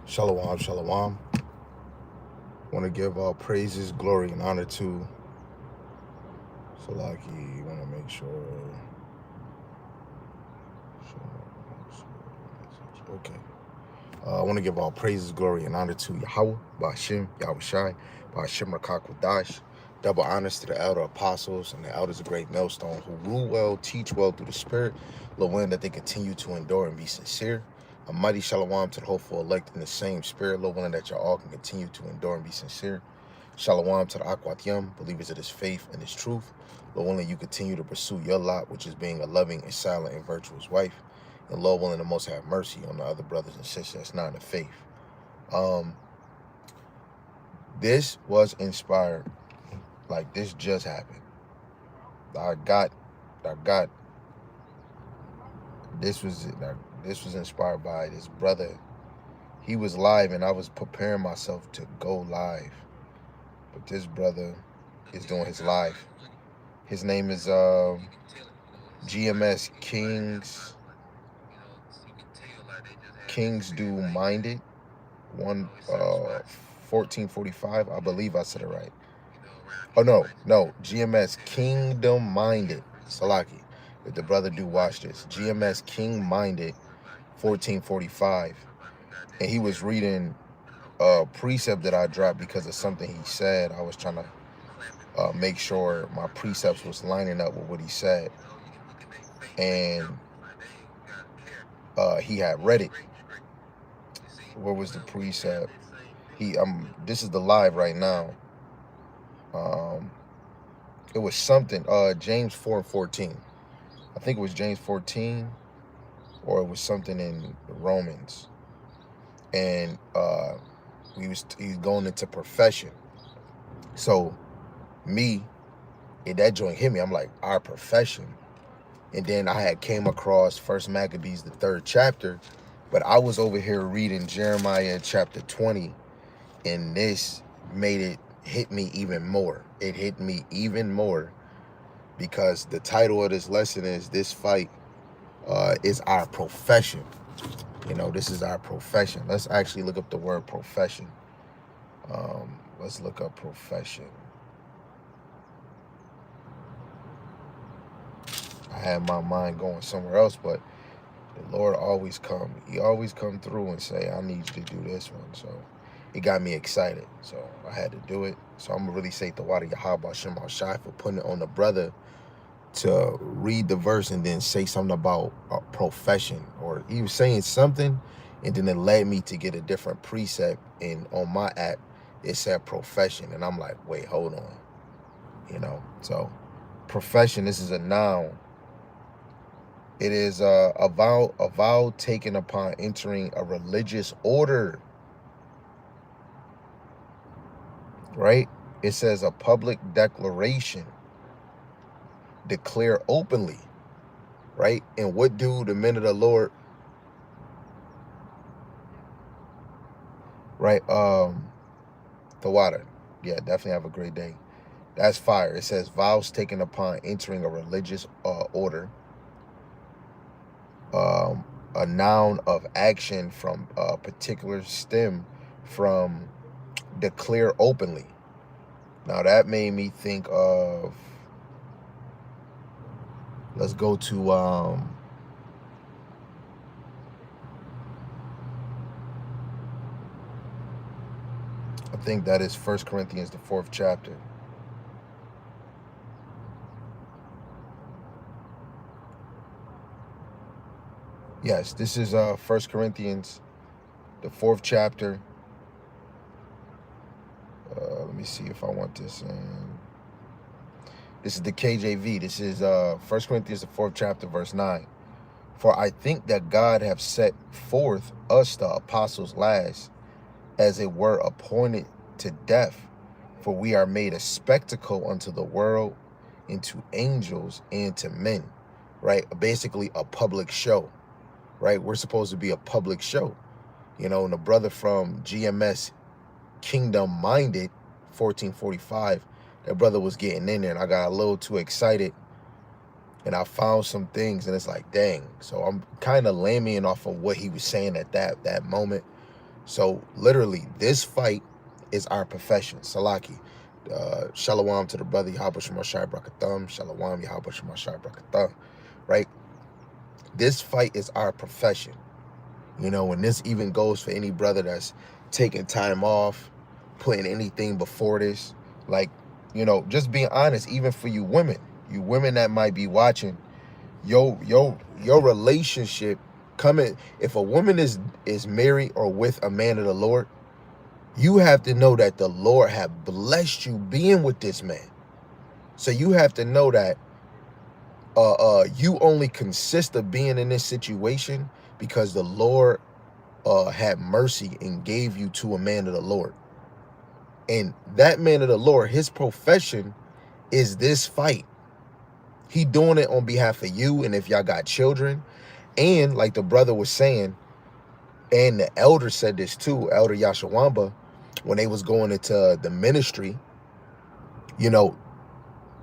Shalom, shalom. Want to give all praises, glory, and honor to Salaki. Want to make sure. Okay. I want to give all praises, glory, and honor to Yahweh, Ba'ashim, Yahweh Shai, Ba'ashim Rakak Wadash. Double honors to the elder apostles and the elders of Great Millstone who rule well, teach well through the Spirit, Lord, that they continue to endure and be sincere. A mighty shalom to the hopeful elect in the same spirit, Lord, that y'all all can continue to endure and be sincere. Shalom to the Akwat Yam, believers of this faith and this truth. Lord willing, you continue to pursue your lot, which is being a loving and silent and virtuous wife. And Lord willing, the most have mercy on the other brothers and sisters that's not in the faith. This was inspired. Like, this just happened. I got this was inspired by this brother. He was live and I was preparing myself to go live. But this brother is doing his live. His name is GMS Kings Do Minded 1445. I believe I said it right. Oh no, GMS Kingdom Minded. Salaki. If the brother do watch this, GMS King Minded 1445. And he was reading a precept that I dropped because of something he said. I was trying to make sure my precepts was lining up with what he said. And he had read it. What was the precept? This is the live right now. It was something, James 4:14. I think it was James 14, or it was something in Romans. And he's going into profession. So that joint hit me. I'm like, our profession. And then I had came across First Maccabees, the 3rd chapter, but I was over here reading Jeremiah chapter 20, and this made it hit me even more. It hit me even more because the title of this lesson is "This Fight is Our Profession." This is our profession. Let's actually look up the word profession. Let's look up profession. I had my mind going somewhere else, but the Lord always come. He always come through and say, I need you to do this one. So it got me excited. So I had to do it. So I'm going to really say Tawada Yahweh Shem Shai for putting it on the brother to read the verse and then say something about a profession. Or he was saying something, and then it led me to get a different precept. And on my app, it said profession. And I'm like, wait, hold on. So profession, this is a noun. It is a vow taken upon entering a religious order, right? It says a public declaration, declare openly, right? And what do the men of the Lord, right? The water, yeah, definitely have a great day. That's fire. It says vows taken upon entering a religious order. A noun of action from a particular stem from declare openly. Now that made me think of, let's go to I think that is 1 Corinthians, the 4th chapter. Yes, this is 1 Corinthians, the 4th chapter. Let me see if I want this in. This is the KJV. This is 1 Corinthians, the 4th chapter, verse 9. For I think that God have set forth us, the apostles, last, as it were appointed to death. For we are made a spectacle unto the world, and to angels, and to men. Right? Basically a public show. Right? We're supposed to be a public show. And the brother from GMS Kingdom Minded 1445, that brother was getting in there, and I got a little too excited, and I found some things, and it's like, dang. So I'm kind of lambing off of what he was saying at that moment. So literally, this fight is our profession. Salaki. Shalom to the brother Yahweh Shemashai Brakatham. Shalom Yahweh Shemashai Brakatham. Right? This fight is our profession. You know, and this even goes for any brother that's taking time off, putting anything before this. Like, you know, just being honest, even for you women that might be watching, your relationship coming, if a woman is married or with a man of the Lord, you have to know that the Lord have blessed you being with this man. So you have to know that you only consist of being in this situation because the Lord had mercy and gave you to a man of the Lord. And that man of the Lord, his profession is this fight. He doing it on behalf of you, and if y'all got children, and like the brother was saying, and the elder said this too, Elder Yashawamba, when they was going into the ministry, you know,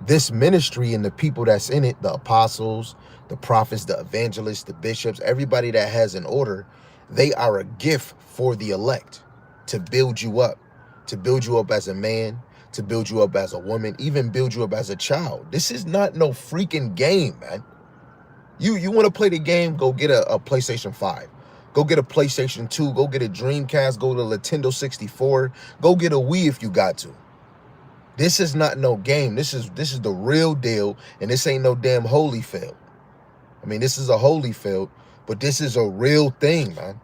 this ministry and the people that's in it, the apostles, the prophets, the evangelists, the bishops, everybody that has an order, they are a gift for the elect to build you up as a man, to build you up as a woman, even build you up as a child. This is not no freaking game, man. You want to play the game, go get a PlayStation 5. Go get a PlayStation 2. Go get a Dreamcast. Go to Nintendo 64. Go get a Wii if you got to. This is not no game. This is the real deal, and this ain't no damn Holyfield. I mean, this is a Holyfield, but this is a real thing, man.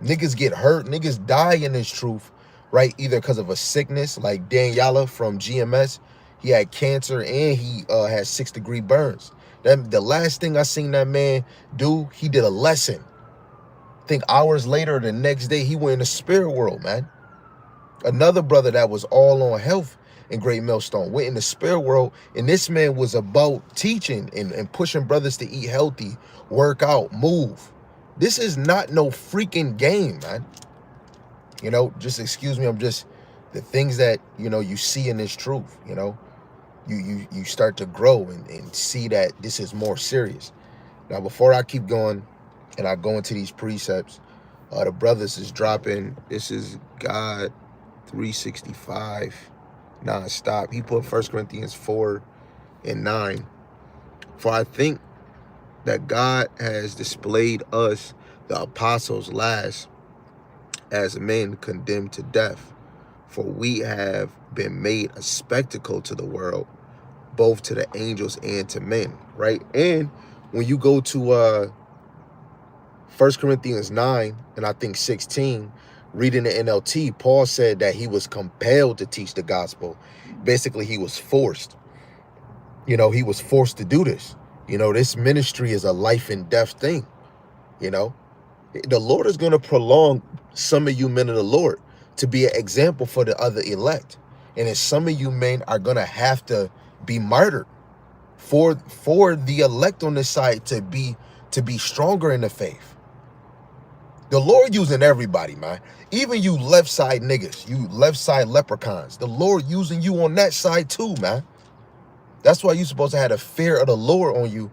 Niggas get hurt. Niggas die in this truth, right? Either because of a sickness, like Daniela from GMS. He had cancer, and he had 6-degree burns. The last thing I seen that man do, he did a lesson. I think hours later, the next day, he went in the spirit world, man. Another brother that was all on health in Great Millstone went in the spirit world, and this man was about teaching and pushing brothers to eat healthy, work out, move. This is not no freaking game, man. You know, just excuse me, I'm just, the things that, you know, you see in this truth, you know, you start to grow and see that this is more serious. Now, before I keep going and I go into these precepts, the brothers is dropping, this is God 365 non-stop. He put 1 Corinthians 4:9. For I think that God has displayed us, the apostles, last as men condemned to death. For we have been made a spectacle to the world, both to the angels and to men, right? And when you go to 1 Corinthians 9, and I think 16, reading the NLT, Paul said that he was compelled to teach the gospel. Basically, he was forced. You know, he was forced to do this. You know, this ministry is a life and death thing. You know, the Lord is going to prolong some of you men of the Lord to be an example for the other elect. And then some of you men are going to have to be martyred for the elect on this side to be stronger in the faith. The Lord using everybody, man. Even you left side niggas, you left side leprechauns. The Lord using you on that side too, man. That's why you're supposed to have the fear of the Lord on you,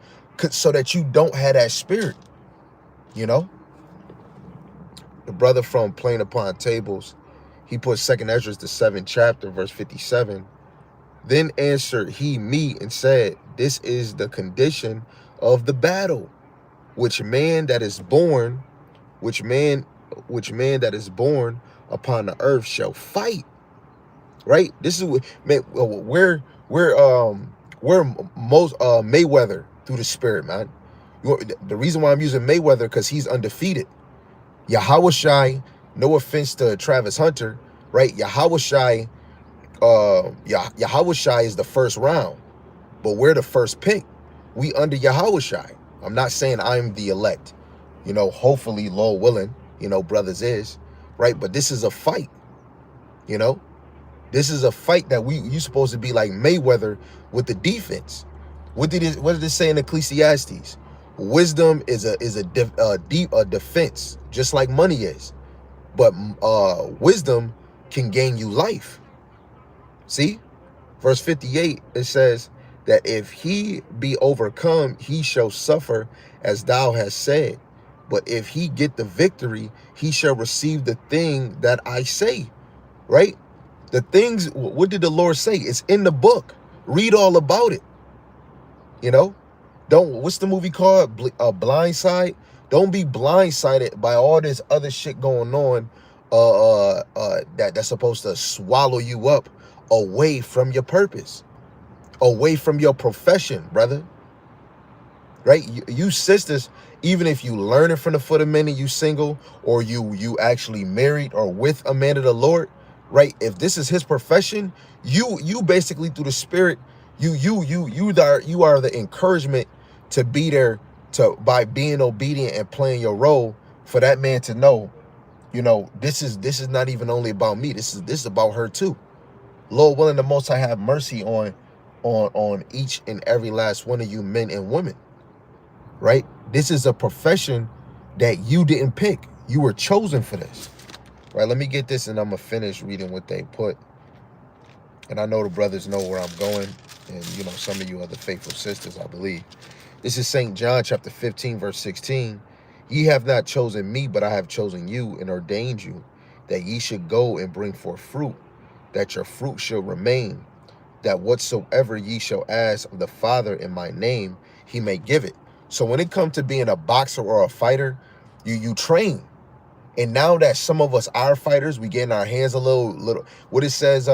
so that you don't have that spirit, you know? The brother from Playing Upon Tables, he put 2nd Ezra, the 7th chapter, verse 57. Then answered he me and said, this is the condition of the battle, which man that is born that is born upon the earth shall fight. Right? This is where most Mayweather through the spirit, man. The reason why I'm using Mayweather, because he's undefeated. Yahushai, no offense to Travis Hunter, right? Yahushai is the first round, but we're the first pick. We under Yahushai. I'm not saying I'm the elect. You know, hopefully, Lord willing, you know, brothers is, right? But this is a fight, you know? This is a fight that you supposed to be like Mayweather with the defense. What did it say in Ecclesiastes? Wisdom is a defense, just like money is. But wisdom can gain you life. See? Verse 58, it says that if he be overcome, he shall suffer as thou hast said. But if he get the victory, he shall receive the thing that I say, right? The things, what did the Lord say? It's in the book. Read all about it. You know, what's the movie called? Blind Side. Don't be blindsided by all this other shit going on that's supposed to swallow you up away from your purpose, away from your profession, brother. Right? You sisters, even if you learn it from the foot of men and you single, or you actually married or with a man of the Lord, right? If this is his profession, you basically through the Spirit, you are the encouragement to be there, to by being obedient and playing your role, for that man to know, you know, this is not even only about me. This is about her too. Lord willing, the Most High have mercy on each and every last one of you men and women. Right? This is a profession that you didn't pick. You were chosen for this. Right? Let me get this and I'm going to finish reading what they put. And I know the brothers know where I'm going. And, you know, some of you are the faithful sisters, I believe. This is St. John chapter 15, verse 16. Ye have not chosen me, but I have chosen you and ordained you, that ye should go and bring forth fruit, that your fruit shall remain, that whatsoever ye shall ask of the Father in my name, he may give it. So when it comes to being a boxer or a fighter, you train. And now that some of us are fighters, we get in our hands a little. What it says,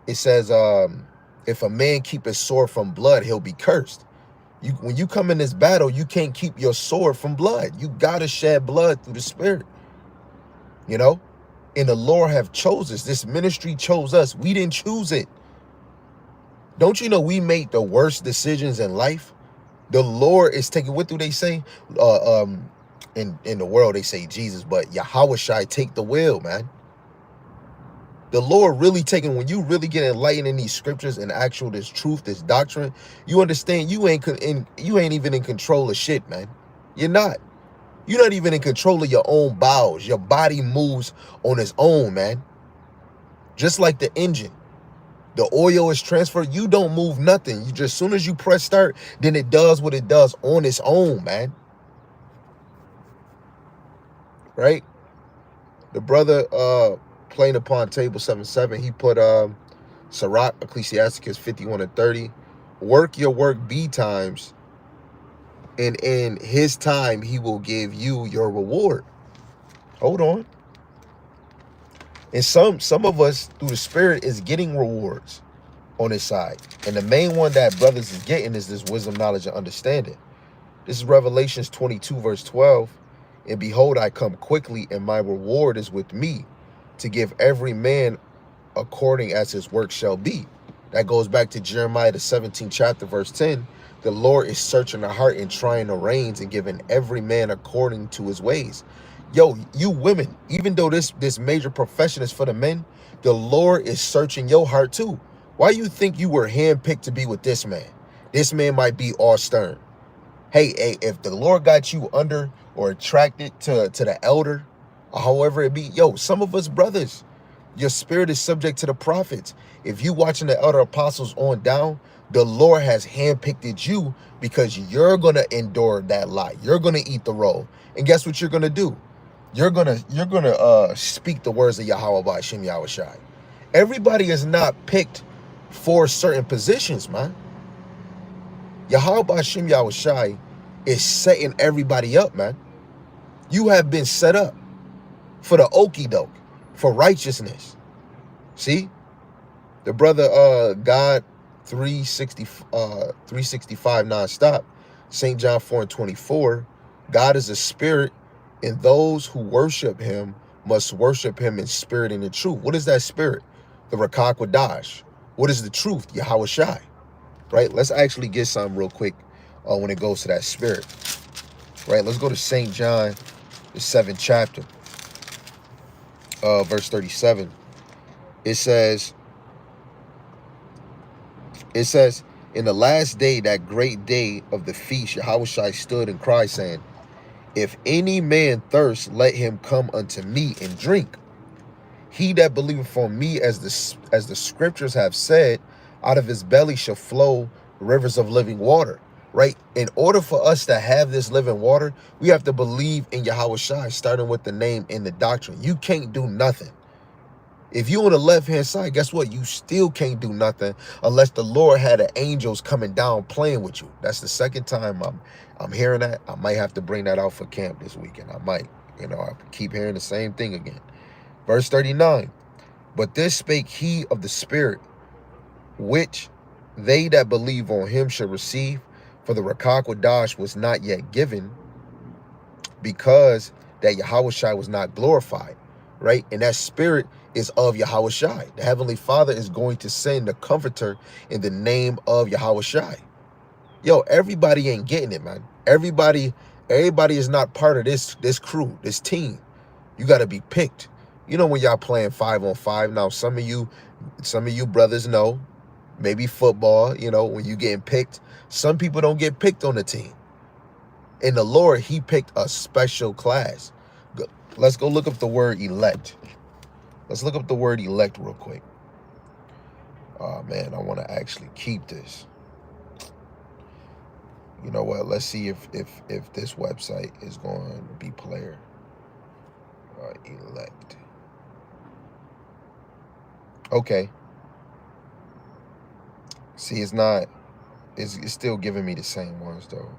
if a man keep his sword from blood, he'll be cursed. When you come in this battle, you can't keep your sword from blood. You gotta shed blood through the Spirit. You know? And the Lord have chose us. This ministry chose us. We didn't choose it. Don't you know we made the worst decisions in life? The Lord is taking, what do they say? In the world, they say Jesus, but Yahawashi take the wheel, man. The Lord really taking, when you really get enlightened in these scriptures and actual this truth, this doctrine, you understand you ain't even in control of shit, man. You're not. You're not even in control of your own bowels. Your body moves on its own, man. Just like the engine. The oil is transferred. You don't move nothing. You just, as soon as you press start, then it does what it does on its own, man. Right? The brother playing upon table 7:7, he put Sirach, Ecclesiasticus 51:30. Work your work B times, and in his time he will give you your reward. Hold on. And some of us through the Spirit is getting rewards on his side. And the main one that brothers is getting is this wisdom, knowledge, and understanding. This is Revelations 22, verse 12. And behold, I come quickly, and my reward is with me, to give every man according as his work shall be. That goes back to Jeremiah, the 17th chapter, verse 10. The Lord is searching the heart and trying the reins and giving every man according to his ways. Yo, you women, even though this major profession is for the men, the Lord is searching your heart too. Why you think you were handpicked to be with this man? This man might be all stern. Hey, if the Lord got you under or attracted to the elder, or however it be, yo, some of us brothers, your spirit is subject to the prophets. If you watching the elder apostles on down, the Lord has handpicked you because you're going to endure that lie. You're going to eat the roll. And guess what you're going to do? You're gonna speak the words of Yahweh by Hashem Yahushai. Everybody is not picked for certain positions, man. Yahweh by Hashem Yahushai is setting everybody up, man. You have been set up for the okie doke, for righteousness. See? The brother God 365 nonstop, St. John 4:24, God is a spirit, and those who worship him must worship him in spirit and in truth. What is that spirit? The Rakak Wadash. What is the truth? Yahawashi. Right? Let's actually get some real quick when it goes to that spirit. Right? Let's go to St. John, the 7th chapter, verse 37. It says, in the last day, that great day of the feast, Yahawashi stood and cried, saying, if any man thirst, let him come unto me and drink. He that believeth on me, as the scriptures have said, out of his belly shall flow rivers of living water. right? In order for us to have this living water, we have to believe in Yahweh Shai, starting with the name and the doctrine. You can't do nothing. If you on the left-hand side, guess what? You still can't do nothing unless the Lord had the angels coming down playing with you. That's the second time I'm hearing that. I might have to bring that out for camp this weekend. I might. I keep hearing the same thing again. Verse 39. But this spake he of the Spirit, which they that believe on him should receive, for the Rakak Wadash was not yet given, because that Yahweh Shai was not glorified, right? And that Spirit is of Yahweh Shai. The Heavenly Father is going to send the Comforter in the name of Yahweh Shai. Yo, everybody ain't getting it, man. Everybody is not part of this crew, this team. You got to be picked. When y'all playing 5-on-5, now some of you brothers know, maybe football, when you getting picked, some people don't get picked on the team. And the Lord, he picked a special class. Let's go look up the word elect. Let's look up the word elect real quick. Oh man, I want to actually keep this. You know what? Let's see if this website is going to be player. Elect. Okay. See, it's not. It's still giving me the same ones though.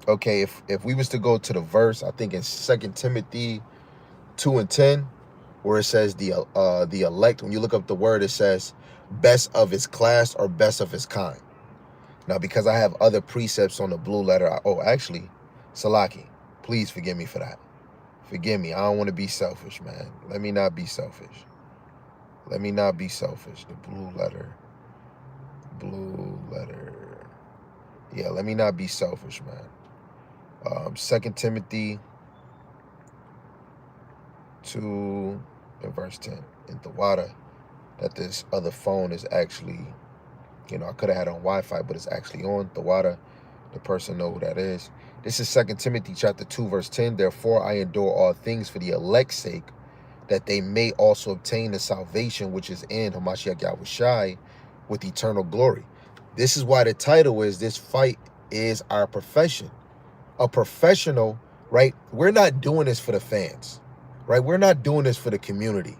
Okay, if we was to go to the verse, I think in 2 Timothy 2:10, where it says the elect, when you look up the word, it says best of his class or best of his kind. Now, because I have other precepts on the blue letter, actually, Salaki, please forgive me for that. Forgive me. I don't want to be selfish, man. Let me not be selfish. Let me not be selfish. The blue letter. Yeah, let me not be selfish, man. 2 Timothy 2 and verse 10. In the water, that this other phone is actually, I could have had it on Wi-Fi, but it's actually on the water. The person know who that is. This is 2 Timothy chapter 2, verse 10. Therefore I endure all things for the elect's sake, that they may also obtain the salvation which is in Hamashiach Yahweh Shai with eternal glory. This is why the title is, this fight is our profession. A professional, right? We're not doing this for the fans, right? We're not doing this for the community,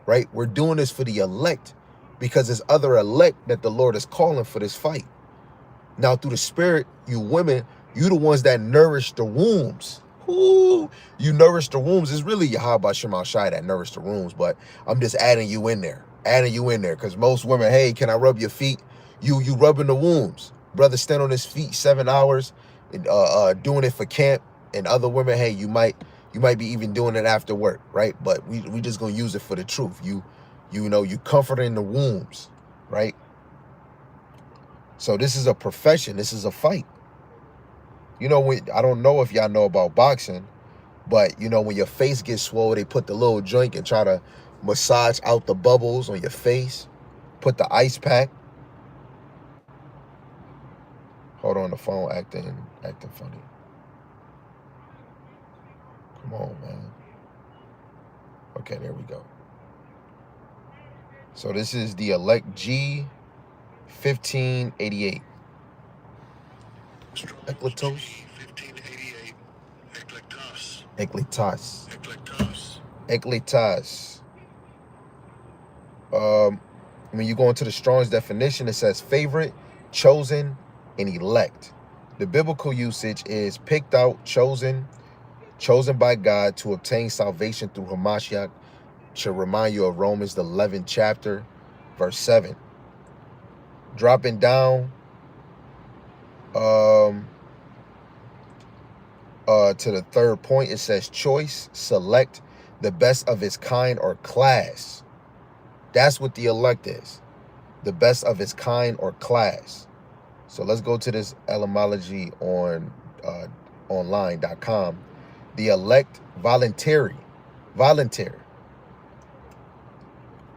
right? We're doing this for the elect, because there's other elect that the Lord is calling for this fight. Now, through the Spirit, you women, you the ones that nourish the wombs. Ooh, you nourish the wombs. It's really Yahweh Shema Shai that nourish the wombs, but I'm just adding you in there, because most women, hey, can I rub your feet? You rubbing the wombs. Brother stand on his feet 7 hours, doing it for camp, and other women, hey, you might be even doing it after work, right? But we just gonna use it for the truth. You comforting the wombs, right? So this is a profession. This is a fight. I don't know if y'all know about boxing, but when your face gets swollen, they put the little joint and try to massage out the bubbles on your face. Put the ice pack. Hold on, the phone acting funny. Come on, man. Okay, there we go. So this is the Elect G1588. Ekletos. Ekletas. When you go into the Strong's definition, it says favorite, chosen, and elect. The biblical usage is picked out, chosen by God to obtain salvation through Hamashiach. Should remind you of Romans the 11th chapter, verse 7. Dropping down to the third point, it says choice, select, the best of its kind or class. That's what the elect is. The best of its kind or class. So let's go to this etymology on online.com. The elect, voluntary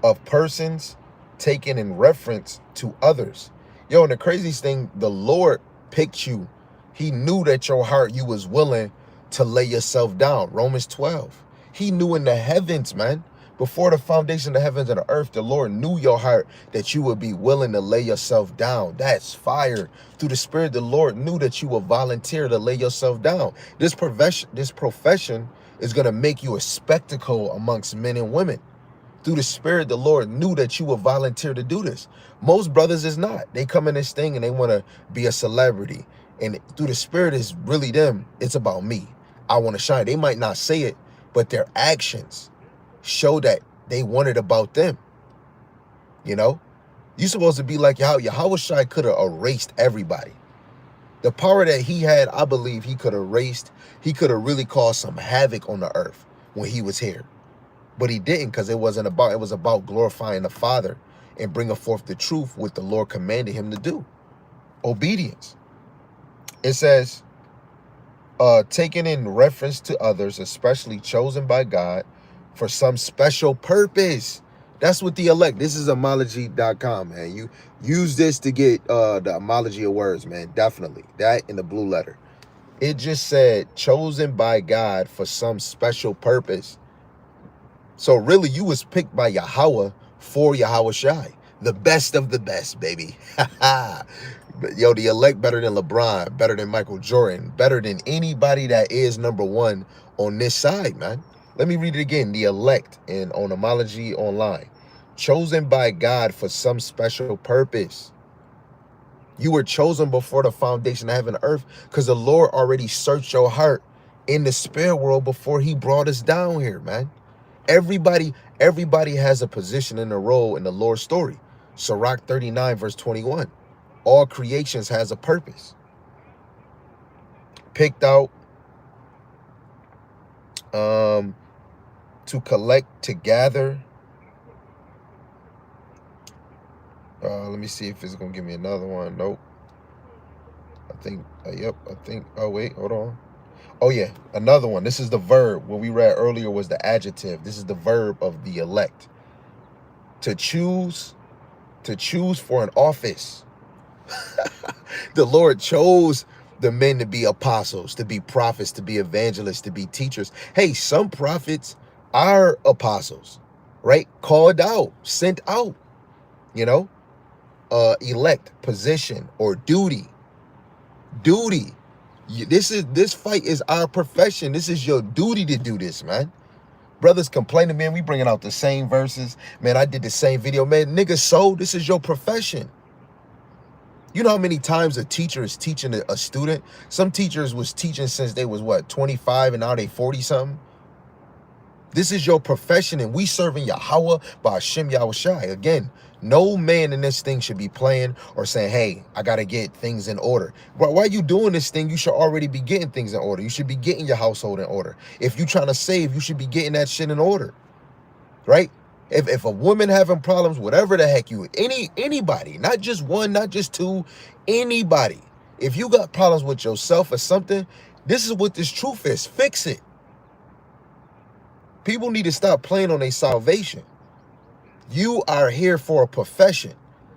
of persons taken in reference to others. Yo, and the craziest thing, the Lord picked you. He knew that your heart, you was willing to lay yourself down. Romans 12. He knew in the heavens, man, Before the foundation of the heavens and the earth, the Lord knew your heart that you would be willing to lay yourself down. That's fire. Through the Spirit, the Lord knew that you would volunteer to lay yourself down. This profession is going to make you a spectacle amongst men and women. Through the Spirit, the Lord knew that you would volunteer to do this. Most brothers is not. They come in this thing and they want to be a celebrity. And through the Spirit is really them. It's about me. I want to shine. They might not say it, but their actions show that they want it about them. You know, you're supposed to be like Yahweh could have erased everybody. The power that he had, I believe he could have really caused some havoc on the earth when he was here. But he didn't, because it was about glorifying the Father and bringing forth the truth, what the Lord commanded him to do. Obedience. It says, taken in reference to others, especially chosen by God, for some special purpose. That's what the elect. This is homology.com, man. You use this to get the homology of words, man. Definitely. That in the blue letter. It just said chosen by God for some special purpose. So really, you was picked by Yahweh for Yahweh Shai. The best of the best, baby. Yo, the elect better than LeBron, better than Michael Jordan, better than anybody that is number one on this side, man. Let me read it again. The elect on Homology Online. Chosen by God for some special purpose. You were chosen before the foundation of heaven and earth because the Lord already searched your heart in the spirit world before he brought us down here, man. Everybody has a position and a role in the Lord's story. Sirach 39 verse 21. All creations has a purpose. Picked out to collect, to gather. Let me see if it's gonna give me another one. Nope. Oh wait, hold on. Oh yeah, another one. This is the verb. What we read earlier was the adjective. This is the verb of the elect. To choose for an office. The Lord chose the men to be apostles, to be prophets, to be evangelists, to be teachers. Hey, some prophets are apostles, right? Called out, sent out, you know, elect, position, or duty. This fight is our profession. This is your duty to do this, man. Brothers complaining, man, we bringing out the same verses. Man, I did the same video. Man, nigga, so this is your profession. You know how many times a teacher is teaching a student? Some teachers was teaching since they was, 25, and now they 40-something? This is your profession, and we serving Yahweh by Hashem Yahweh Shai. Again, no man in this thing should be playing or saying, hey, I got to get things in order. But while you doing this thing, you should already be getting things in order. You should be getting your household in order. If you trying to save, you should be getting that shit in order, right? If a woman having problems, whatever the heck anybody, not just one, not just two, anybody. If you got problems with yourself or something, this is what this truth is. Fix it. People need to stop playing on their salvation. You are here for a profession.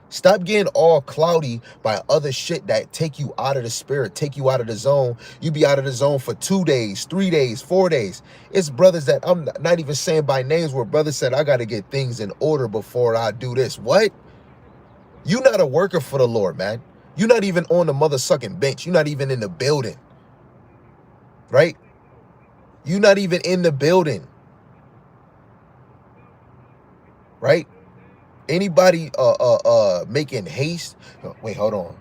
Stop getting all cloudy by other shit that take you out of the spirit, take you out of the zone. You be out of the zone for 2 days, 3 days, 4 days. It's brothers that I'm not even saying by names where brothers said, I got to get things in order before I do this. What? You're not a worker for the Lord, man. You're not even on the mother sucking bench. You're not even in the building, right? You're not even in the building, right? Anybody making haste? Wait, hold on.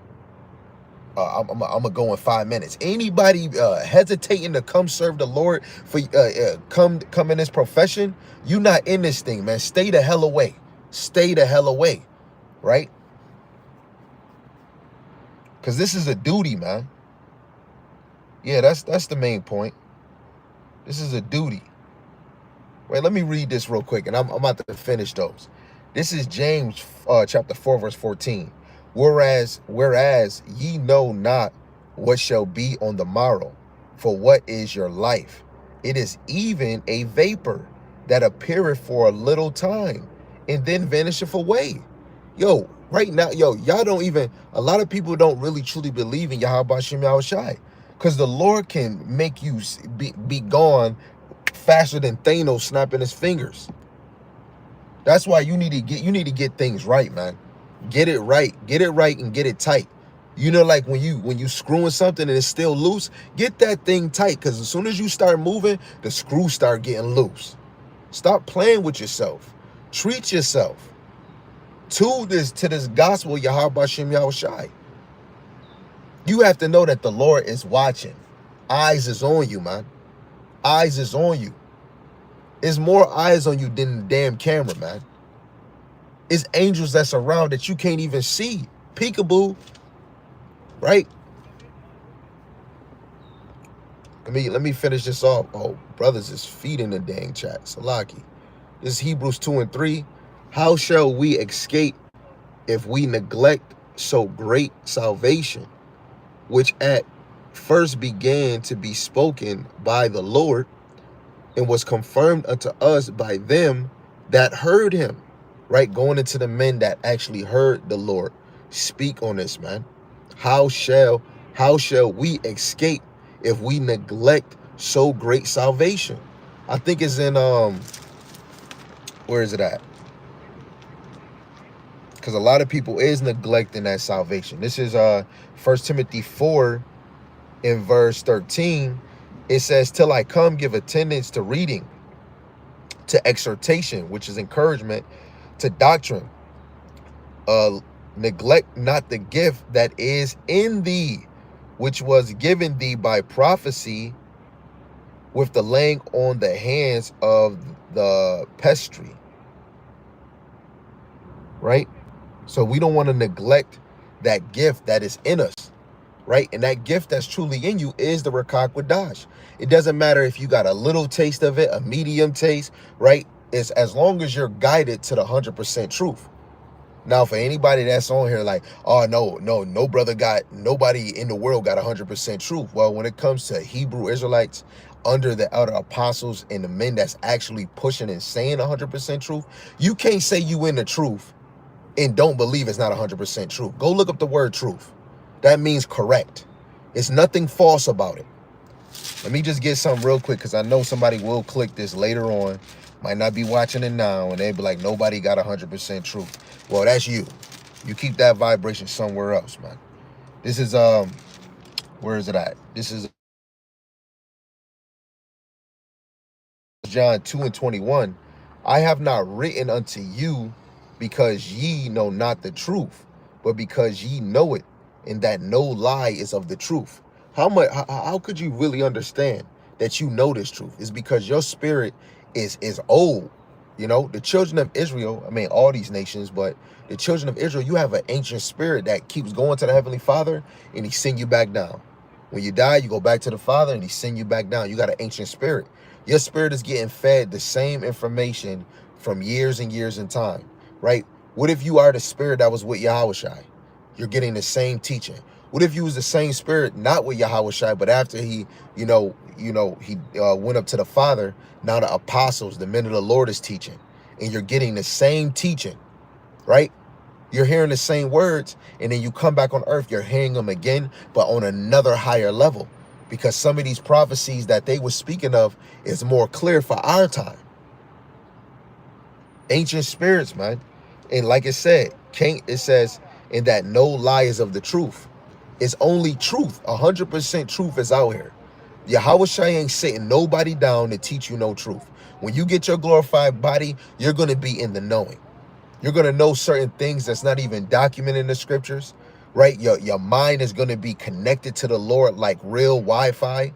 I'm gonna go in 5 minutes. Anybody hesitating to come serve the Lord for come in this profession? You not in this thing, man. Stay the hell away. Stay the hell away, right? Because this is a duty, man. Yeah, that's the main point. This is a duty. Wait, let me read this real quick, and I'm about to finish those. This is James chapter 4, verse 14. Whereas ye know not what shall be on the morrow, for what is your life? It is even a vapor that appeareth for a little time, and then vanisheth away. Yo, right now, y'all don't even, a lot of people don't really truly believe in Yahweh Hashem Yahweh Shai, because the Lord can make you be gone faster than Thanos snapping his fingers. That's why you need to get things right, man. Get it right. Get it right and get it tight. You know, like when you screwing something and it's still loose, get that thing tight, because as soon as you start moving, the screws start getting loose. Stop playing with yourself. Treat yourself to this gospel, Yahweh Shem Yahushai. You have to know that the Lord is watching. Eyes is on you, man. Eyes is on you. There's more eyes on you than the damn camera, man. It's angels that's around that you can't even see. Peekaboo. Right? Let me finish this off. Oh, brothers is feeding the dang chat. Salaki. This is Hebrews 2 and 3. How shall we escape if we neglect so great salvation, which at first began to be spoken by the Lord, and was confirmed unto us by them that heard him? Right? Going into the men that actually heard the Lord speak on this, man. How shall we escape if we neglect so great salvation? I think it's in where is it at? Because a lot of people is neglecting that salvation. This is 1 Timothy 4 in verse 13. It says, till I come, give attendance to reading, to exhortation, which is encouragement, to doctrine. Neglect not the gift that is in thee, which was given thee by prophecy, with the laying on the hands of the pestry. Right? So we don't want to neglect that gift that is in us. Right? And that gift that's truly in you is the Rakak Wadash. It doesn't matter if you got a little taste of it, a medium taste, right? It's as long as you're guided to the 100% truth. Now, for anybody that's on here like, oh, nobody in the world got 100% truth. Well, when it comes to Hebrew Israelites under the other apostles and the men that's actually pushing and saying 100% truth, you can't say you in the truth and don't believe it's not 100% truth. Go look up the word truth. That means correct. It's nothing false about it. Let me just get something real quick, because I know somebody will click this later on. Might not be watching it now, and they be like, nobody got 100% truth. Well, that's you. You keep that vibration somewhere else, man. This is, where is it at? This is John 2 and 21. I have not written unto you because ye know not the truth, but because ye know it, and that no lie is of the truth. How could you really understand that you know this truth? It's because your spirit is old. You know, the children of Israel, I mean, all these nations, but the children of Israel, you have an ancient spirit that keeps going to the Heavenly Father, and he send you back down. When you die, you go back to the Father, and he send you back down. You got an ancient spirit. Your spirit is getting fed the same information from years and years in time, right? What if you are the spirit that was with Yahushai? You're getting the same teaching. What if you was the same spirit, not with Yahushai, but after he, he went up to the Father, now the apostles, the men of the Lord is teaching, and you're getting the same teaching, right? You're hearing the same words, and then you come back on earth, you're hearing them again, but on another higher level, because some of these prophecies that they were speaking of is more clear for our time. Ancient spirits, man. And like it said, it says, and that no lie is of the truth. It's only truth. 100% truth is out here. Yahushua ain't sitting nobody down to teach you no truth. When you get your glorified body, you're going to be in the knowing. You're going to know certain things that's not even documented in the scriptures, right? Your mind is going to be connected to the Lord like real Wi-Fi.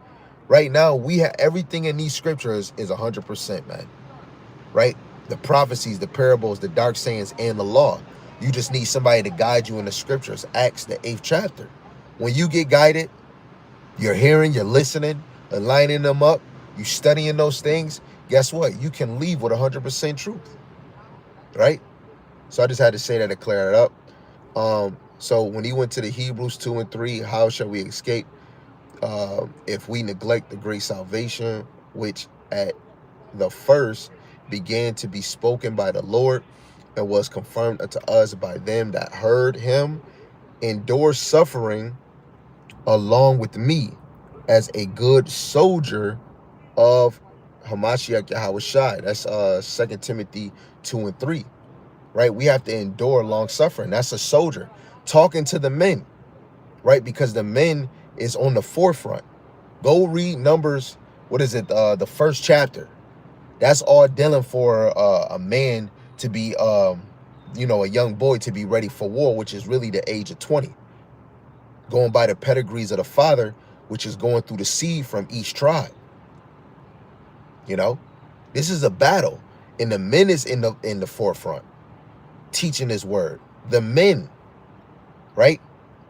Right now, we have everything in these scriptures is 100%, man. Right? The prophecies, the parables, the dark sayings, and the law. You just need somebody to guide you in the scriptures. Acts, the 8th chapter. When you get guided, you're hearing, you're listening, aligning them up, you studying those things, guess what? You can leave with 100% truth. Right? So I just had to say that to clear it up. So when he went to the Hebrews 2 and 3, how shall we escape if we neglect the great salvation, which at the first began to be spoken by the Lord, and was confirmed unto us by them that heard him, endure suffering along with me as a good soldier of Hamashiach Yahushai. That's 2 Timothy 2 and 3. Right? We have to endure long suffering. That's a soldier talking to the men, right? Because the men is on the forefront. Go read Numbers, what is it? The first chapter. That's all dealing for a man to be, you know, a young boy to be ready for war, which is really the age of 20. Going by the pedigrees of the father, which is going through the seed from each tribe. You know, this is a battle, and the men is in the forefront, teaching his word. The men, right?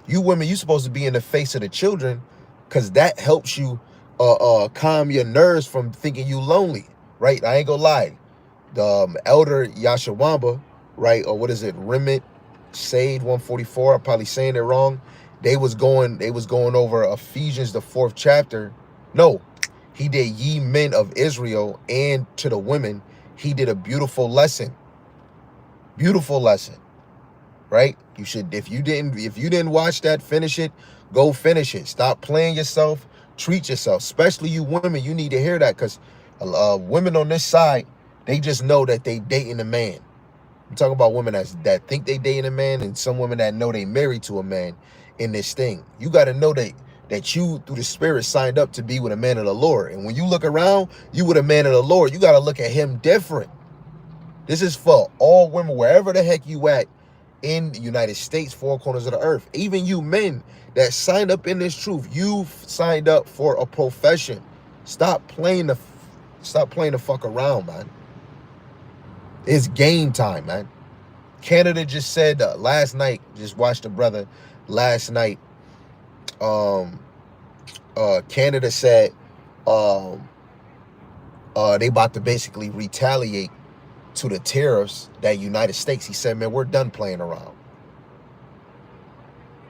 You women, you supposed to be in the face of the children, because that helps you calm your nerves from thinking you lonely, right? I ain't gonna lie. The elder Yashawamba, right, or what is it, Remit Sade 144, I'm probably saying it wrong. They was going over Ephesians, the 4th chapter. No, he did ye men of Israel, and to the women, he did a beautiful lesson. Beautiful lesson. Right? You should, if you didn't watch that, finish it. Go finish it. Stop playing yourself. Treat yourself. Especially you women, you need to hear that, because women on this side, they just know that they dating a man. I'm talking about women that think they dating a man, and some women that know they married to a man in this thing. You got to know that you, through the Spirit, signed up to be with a man of the Lord. And when you look around, you with a man of the Lord, you got to look at him different. This is for all women, wherever the heck you at in the United States, 4 corners of the earth. Even you men that signed up in this truth, you've signed up for a profession. Stop playing the fuck around, man. It's game time, man. Canada just said last night, just watched the brother last night. Canada said they about to basically retaliate to the tariffs that United States. He said, man, we're done playing around.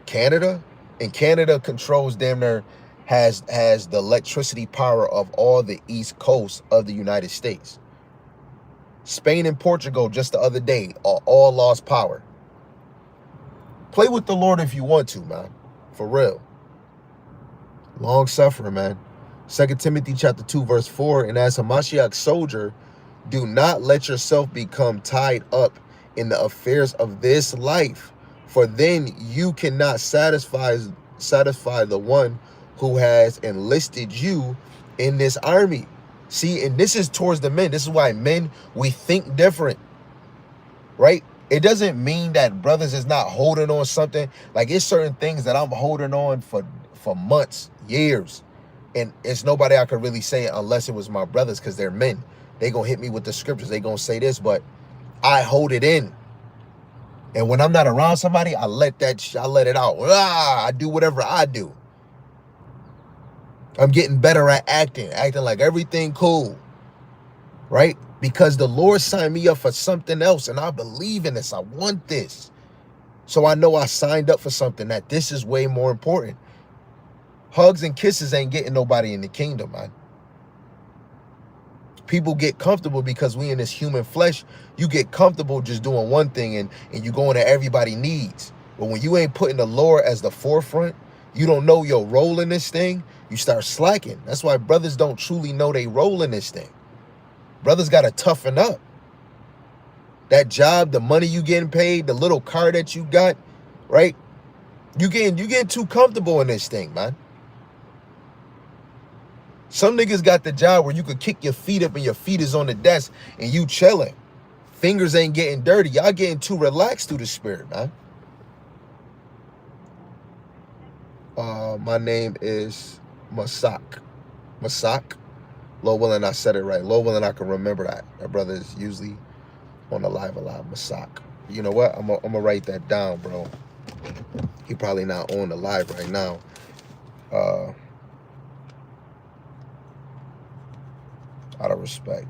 Canada controls damn near has the electricity power of all the east coast of the United States. Spain and Portugal just the other day all lost power. Play with the Lord if you want to, man. For real. Long suffering, man. 2 Timothy chapter 2, verse 4, and as a Mashiach soldier, do not let yourself become tied up in the affairs of this life, for then you cannot satisfy the one who has enlisted you in this army. See, and this is towards the men. This is why men, we think different, right? It doesn't mean that brothers is not holding on something. Like, it's certain things that I'm holding on for months, years, and it's nobody I could really say unless it was my brothers, because they're men. They gonna hit me with the scriptures. They gonna say this, but I hold it in. And when I'm not around somebody, I let it out. I do whatever I do. I'm getting better at acting like everything cool, right? Because the Lord signed me up for something else, and I believe in this. I want this. So I know I signed up for something, that this is way more important. Hugs and kisses ain't getting nobody in the kingdom, man. People get comfortable because we in this human flesh. You get comfortable just doing one thing, and you going to everybody needs. But when you ain't putting the Lord as the forefront, you don't know your role in this thing, you start slacking. That's why brothers don't truly know they role in this thing. Brothers got to toughen up. That job, the money you getting paid, the little car that you got, right? You getting too comfortable in this thing, man. Some niggas got the job where you could kick your feet up and your feet is on the desk and you chilling. Fingers ain't getting dirty. Y'all getting too relaxed through the Spirit, man. My name is Masak. Lord willing, I said it right. Lord willing, I can remember that. My brother is usually on the live a lot. Masak. You know what? I'm gonna write that down, bro. He probably not on the live right now. Out of respect,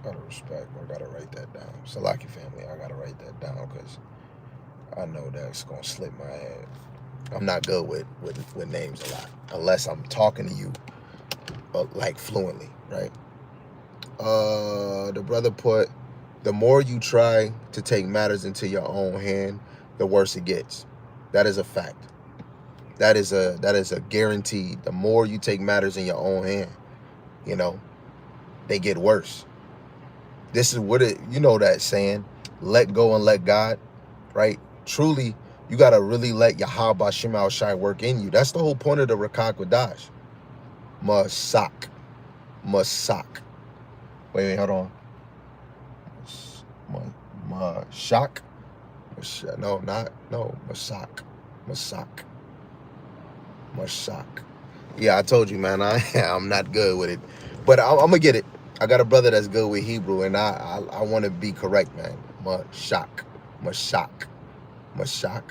I gotta write that down. Salaki family, I gotta write that down, because I know that's gonna slip my head. I'm not good with names a lot, unless I'm talking to you like fluently, right? The brother put, the more you try to take matters into your own hand, the worse it gets. That is a fact. That is a guarantee. The more you take matters in your own hand, you know, they get worse. This is what it, you know that saying, let go and let God, right? Truly, you got to really let Yahweh Shema Shai work in you. That's the whole point of the Rakak Wadash. Masak. Masak. Wait, hold on. Mashak. No, Masak. Masak. Masak. Yeah, I told you, man, I'm not good with it. But I'm going to get it. I got a brother that's good with Hebrew, and I want to be correct, man. Mashak. Mashak. Mashak.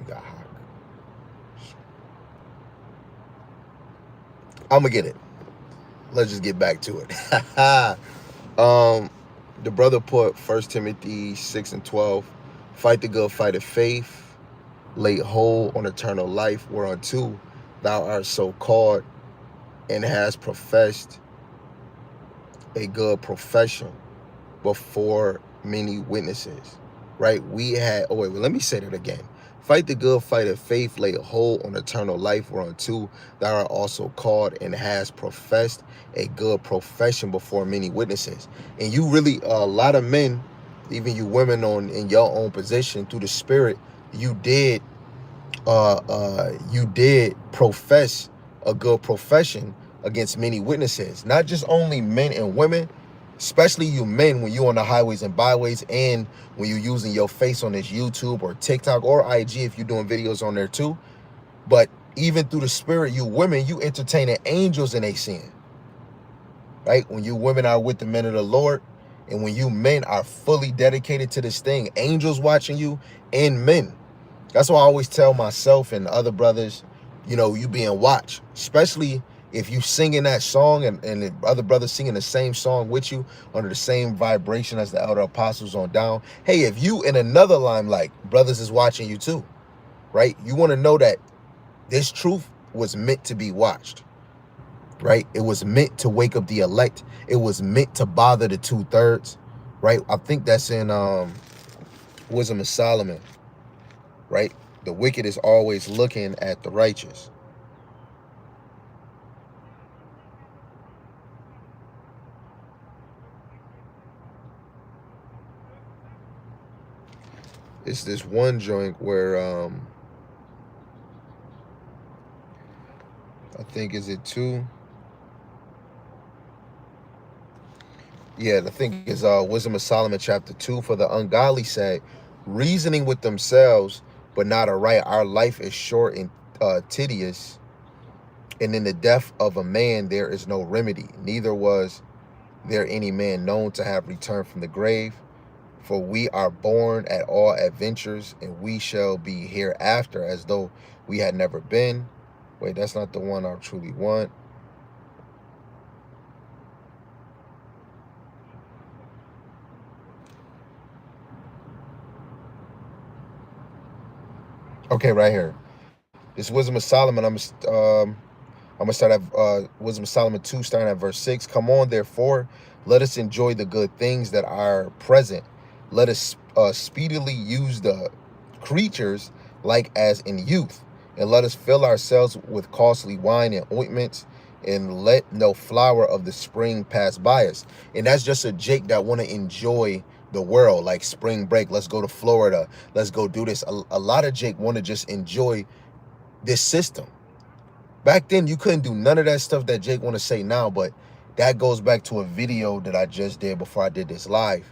You got hak. I'm going to get it. Let's just get back to it. The brother put 1 Timothy 6:12. Fight the good fight of faith. Lay hold on eternal life, whereunto thou art so called, and has professed a good profession before many witnesses. Right? We had, oh wait, let me say that again. Fight the good fight of faith, lay hold on eternal life, whereunto thou art also called, and has professed a good profession before many witnesses. And you really, a lot of men, even you women in your own position, through the Spirit, you did profess a good profession against many witnesses. Not just only men and women, especially you men, when you on the highways and byways, and when you're using your face on this YouTube or TikTok or IG, if you're doing videos on there too. But even through the Spirit, you women, you entertaining angels in a sin. Right? When you women are with the men of the Lord, and when you men are fully dedicated to this thing, angels watching you and men. That's why I always tell myself and other brothers, you know, you being watched, especially if you singing that song and the other brothers singing the same song with you under the same vibration as the elder apostles on down. Hey, if you in another limelight, brothers is watching you too, right? You want to know that this truth was meant to be watched, right? It was meant to wake up the elect. It was meant to bother the 2/3, right? I think that's in Wisdom of Solomon, right? The wicked is always looking at the righteous. It's this one joint where I think, is it 2? Yeah, I think it's Wisdom of Solomon chapter 2. For the ungodly said, reasoning with themselves, but not aright. Our life is short and tedious, and in the death of a man there is no remedy. Neither was there any man known to have returned from the grave. For we are born at all adventures, and we shall be hereafter as though we had never been. Wait, that's not the one I truly want. Okay, right here. It's Wisdom of Solomon. I'm gonna start at Wisdom of Solomon 2, starting at verse 6. Come on, therefore, let us enjoy the good things that are present. Let us speedily use the creatures like as in youth, and let us fill ourselves with costly wine and ointments, and let no flower of the spring pass by us. And that's just a Jake that want to enjoy the world, like spring break. Let's go to Florida. Let's go do this. A lot of Jake want to just enjoy this system. Back then, you couldn't do none of that stuff that Jake want to say now, but that goes back to a video that I just did before I did this live,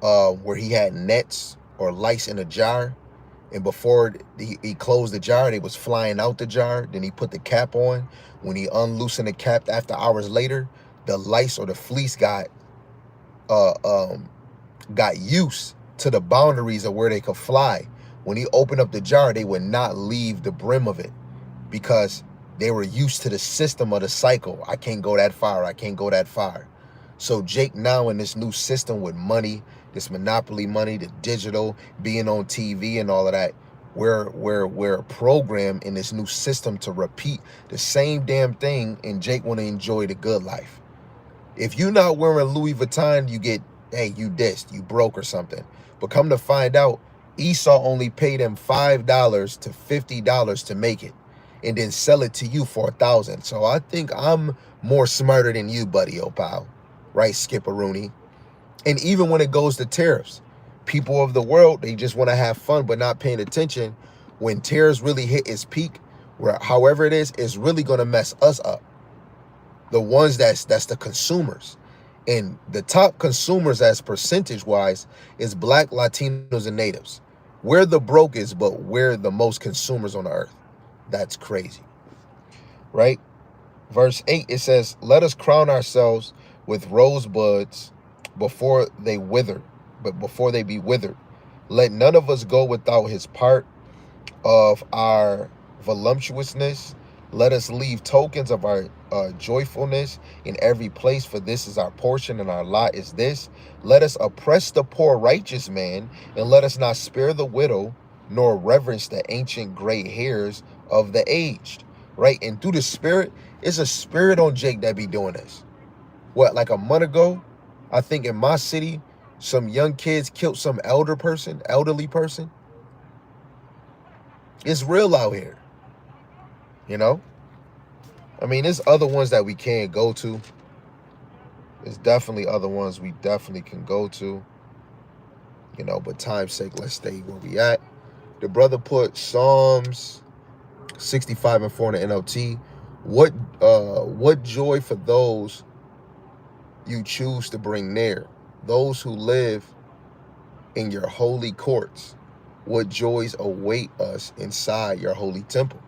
where he had nets or lice in a jar, and before he closed the jar, they was flying out the jar. Then he put the cap on. When he unloosened the cap after hours later, the lice or the fleece got used to the boundaries of where they could fly. When he opened up the jar, they would not leave the brim of it because they were used to the system of the cycle. I can't go that far. I can't go that far. So Jake now in this new system with money, this monopoly money, the digital, being on TV and all of that, we're programmed in this new system to repeat the same damn thing, and Jake want to enjoy the good life. If you're not wearing Louis Vuitton, you get, hey, you dissed, you broke or something. But come to find out, Esau only paid him $5 to $50 to make it, and then sell it to you for $1,000. So I think I'm more smarter than you, buddy, oh pal. Right, Skipperoonie. And even when it goes to tariffs, people of the world, they just want to have fun but not paying attention. When tariffs really hit its peak, where however it is, it's really going to mess us up. The ones that's the consumers. And the top consumers as percentage wise is Black, Latinos, and natives. We're the brokest, but we're the most consumers on the earth. That's crazy. Right? Verse 8, it says, let us crown ourselves with rosebuds before they wither, but before they be withered. Let none of us go without his part of our voluptuousness. Let us leave tokens of our joyfulness in every place, for this is our portion and our lot is this. Let us oppress the poor righteous man, and let us not spare the widow, nor reverence the ancient gray hairs of the aged. Right? And through the spirit, it's a spirit on Jake that be doing this. What, like a month ago, I think in my city, some young kids killed some elderly person. It's real out here. You know? I mean, there's other ones that we can't go to. There's definitely other ones we definitely can go to. You know, but time's sake, let's stay where we at. The brother put Psalms 65 and 4 in the NLT. What joy for those you choose to bring near, those who live in your holy courts. What joys await us inside your holy temple.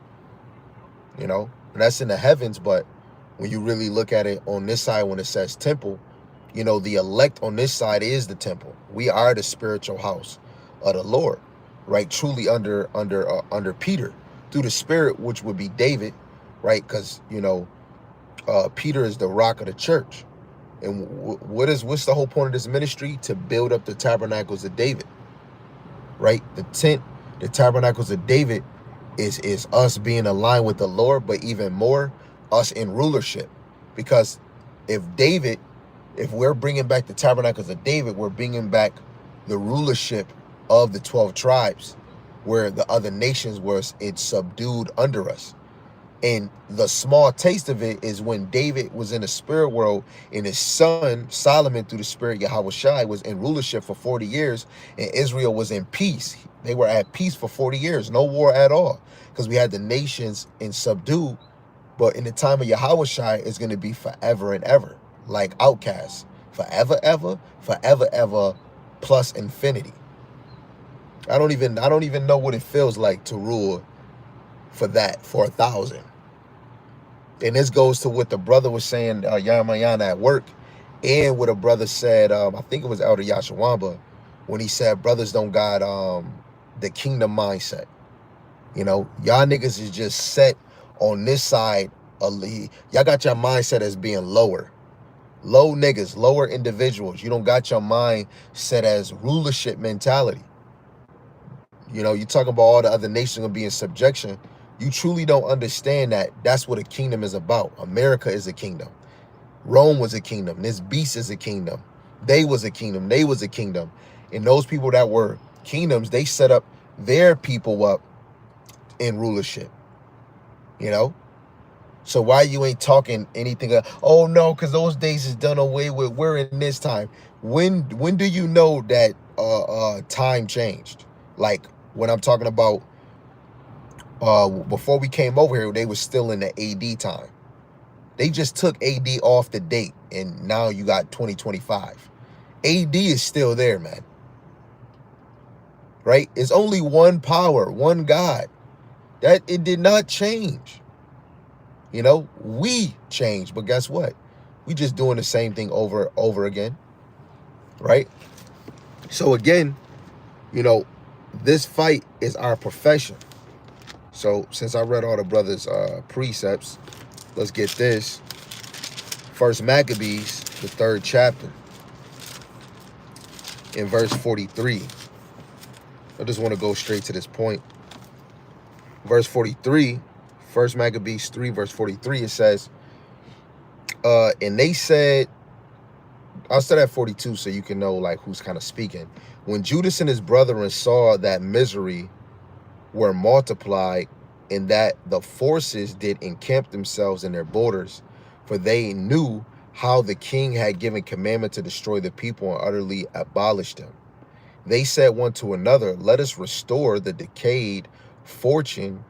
You know, and that's in the heavens, but when you really look at it on this side, when it says temple, you know, the elect on this side is the temple. We are the spiritual house of the Lord, right? Truly under Peter, through the Spirit, which would be David, right? Because, you know, Peter is the rock of the church. And what's the whole point of this ministry? To build up the tabernacles of David, right? The tent, the tabernacles of David is us being aligned with the Lord, but even more, us in rulership. Because if we're bringing back the tabernacles of David, we're bringing back the rulership of the 12 tribes, where the other nations it's subdued under us. And the small taste of it is when David was in the spirit world and his son Solomon, through the spirit Yahushua, was in rulership for 40 years, and Israel was in peace. They were at peace for 40 years, no war at all, because we had the nations in subdue. But in the time of Yahushua, it's going to be forever and ever, like outcasts, forever ever, plus infinity. I don't even know what it feels like to rule for 1,000. And this goes to what the brother was saying, Yamayana at work, and what a brother said, I think it was Elder Yashawamba, when he said brothers don't got the kingdom mindset. You know, y'all niggas is just set on this side. Y'all got your mindset as being lower. Low niggas, lower individuals. You don't got your mind set as rulership mentality. You know, you talking about all the other nations gonna be in subjection. You truly don't understand that that's what a kingdom is about. America is a kingdom. Rome was a kingdom. This beast is a kingdom. They was a kingdom. They was a kingdom. And those people that were kingdoms, they set up their people up in rulership. You know? So why you ain't talking anything? Oh no, because those days is done away with. We're in this time. When do you know that time changed? Like when I'm talking about before we came over here, they were still in the AD time. They just took AD off the date, and now you got 2025. AD is still there, man. Right? It's only one power, one God. That it did not change. You know, we changed, but guess what? We just doing the same thing over again. Right? So again, you know, this fight is our profession. So since I read all the brothers' precepts, let's get this. First Maccabees, the 3rd chapter, in verse 43. I just want to go straight to this point. Verse 43, First Maccabees 3, verse 43, it says, and they said, I'll start at 42 so you can know like who's kind of speaking. When Judas and his brethren saw that misery were multiplied, and that the forces did encamp themselves in their borders, for they knew how the king had given commandment to destroy the people and utterly abolish them. They said one to another, let us restore the decayed fortune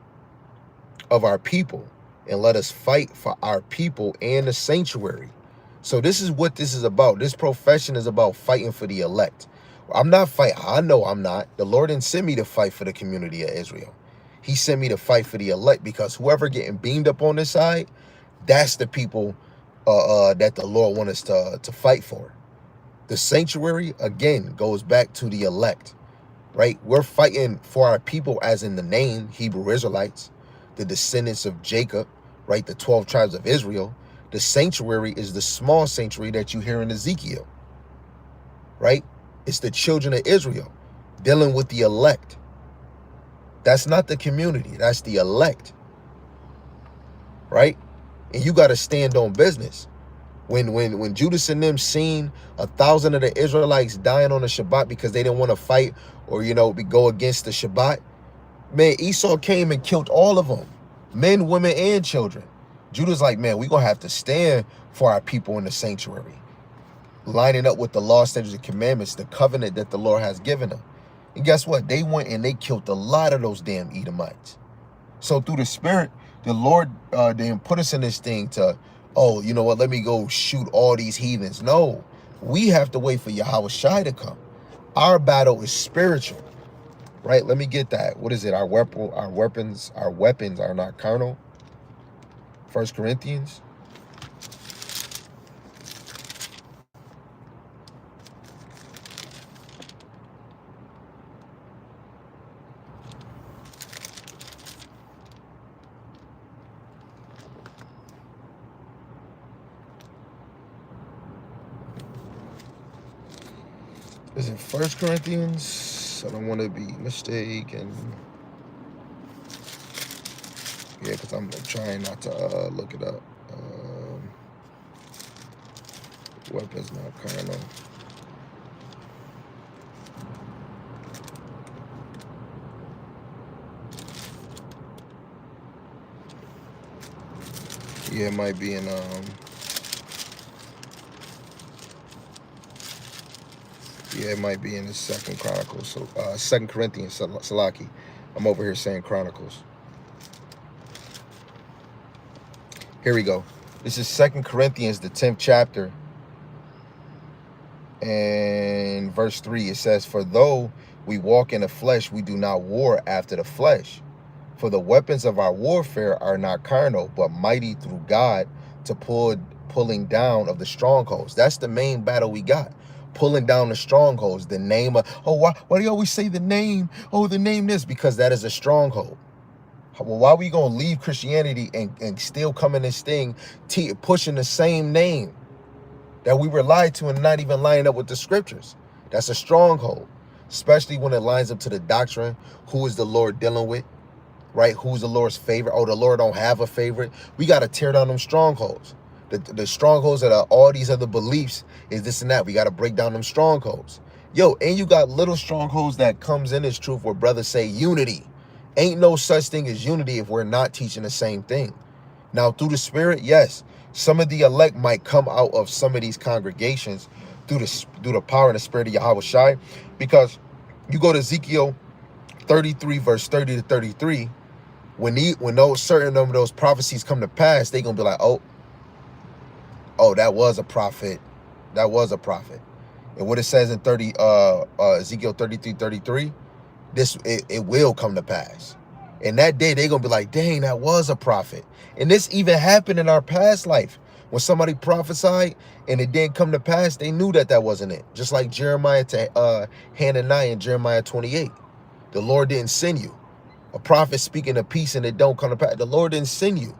of our people, and let us fight for our people and the sanctuary. So this is what this is about. This profession is about fighting for the elect. I'm not fighting. I know I'm not. The Lord didn't send me to fight for the community of Israel. He sent me to fight for the elect, because whoever getting beamed up on this side, that's the people that the Lord wants us to fight for. The sanctuary, again, goes back to the elect, right? We're fighting for our people as in the name, Hebrew Israelites, the descendants of Jacob, right? The 12 tribes of Israel. The sanctuary is the small sanctuary that you hear in Ezekiel, right? It's the children of Israel dealing with the elect. That's not the community. That's the elect, right? And you got to stand on business. When Judas and them seen 1,000 of the Israelites dying on the Shabbat because they didn't want to fight or, go against the Shabbat, man, Esau came and killed all of them, men, women, and children. Judah's like, man, we're going to have to stand for our people in the sanctuary, lining up with the law, statutes, and commandments, the covenant that the Lord has given them. And guess what? They went and they killed a lot of those damn Edomites. So through the Spirit, the Lord didn't put us in this thing to, oh, you know what, let me go shoot all these heathens. No, we have to wait for Yahweh Shai to come. Our battle is spiritual, right? Let me get that. What is it? Our weapons are not carnal. 1 Corinthians. Is it 1 Corinthians? I don't want to be mistaken. Yeah, because I'm trying not to look it up. Weapons not carnal. Yeah, it might be in yeah, it might be in the Second Chronicles. So 2 Corinthians, Salaki. I'm over here saying Chronicles. Here we go. This is 2 Corinthians, the 10th chapter. And verse 3, it says, for though we walk in the flesh, we do not war after the flesh. For the weapons of our warfare are not carnal, but mighty through God to pulling down of the strongholds. That's the main battle we got. Pulling down the strongholds. The name of, oh, why do you always say the name? Oh, the name this, because that is a stronghold. Well, why are we going to leave Christianity and still come in this thing pushing the same name that we were lied to and not even lining up with the scriptures? That's a stronghold, especially when it lines up to the doctrine. Who is the Lord dealing with, right? Who's the Lord's favorite? Oh, the Lord don't have a favorite. We got to tear down them strongholds. The strongholds that are all these other beliefs is this and that. We got to break down them strongholds. Yo, and you got little strongholds that comes in this truth where brothers say unity. Ain't no such thing as unity if we're not teaching the same thing. Now, through the Spirit, yes, some of the elect might come out of some of these congregations through the power and the Spirit of Yahweh Shai, because you go to Ezekiel 33, verse 30 to 33, when those certain of those prophecies come to pass, they're gonna be like, oh, that was a prophet. That was a prophet. And what it says in Ezekiel 33, 33, it will come to pass. And that day they're gonna be like, dang, that was a prophet. And this even happened in our past life. When somebody prophesied and it didn't come to pass, they knew that wasn't it. Just like Jeremiah to Hananiah in Jeremiah 28. The Lord didn't send you. A prophet speaking of peace and it don't come to pass. The Lord didn't send you.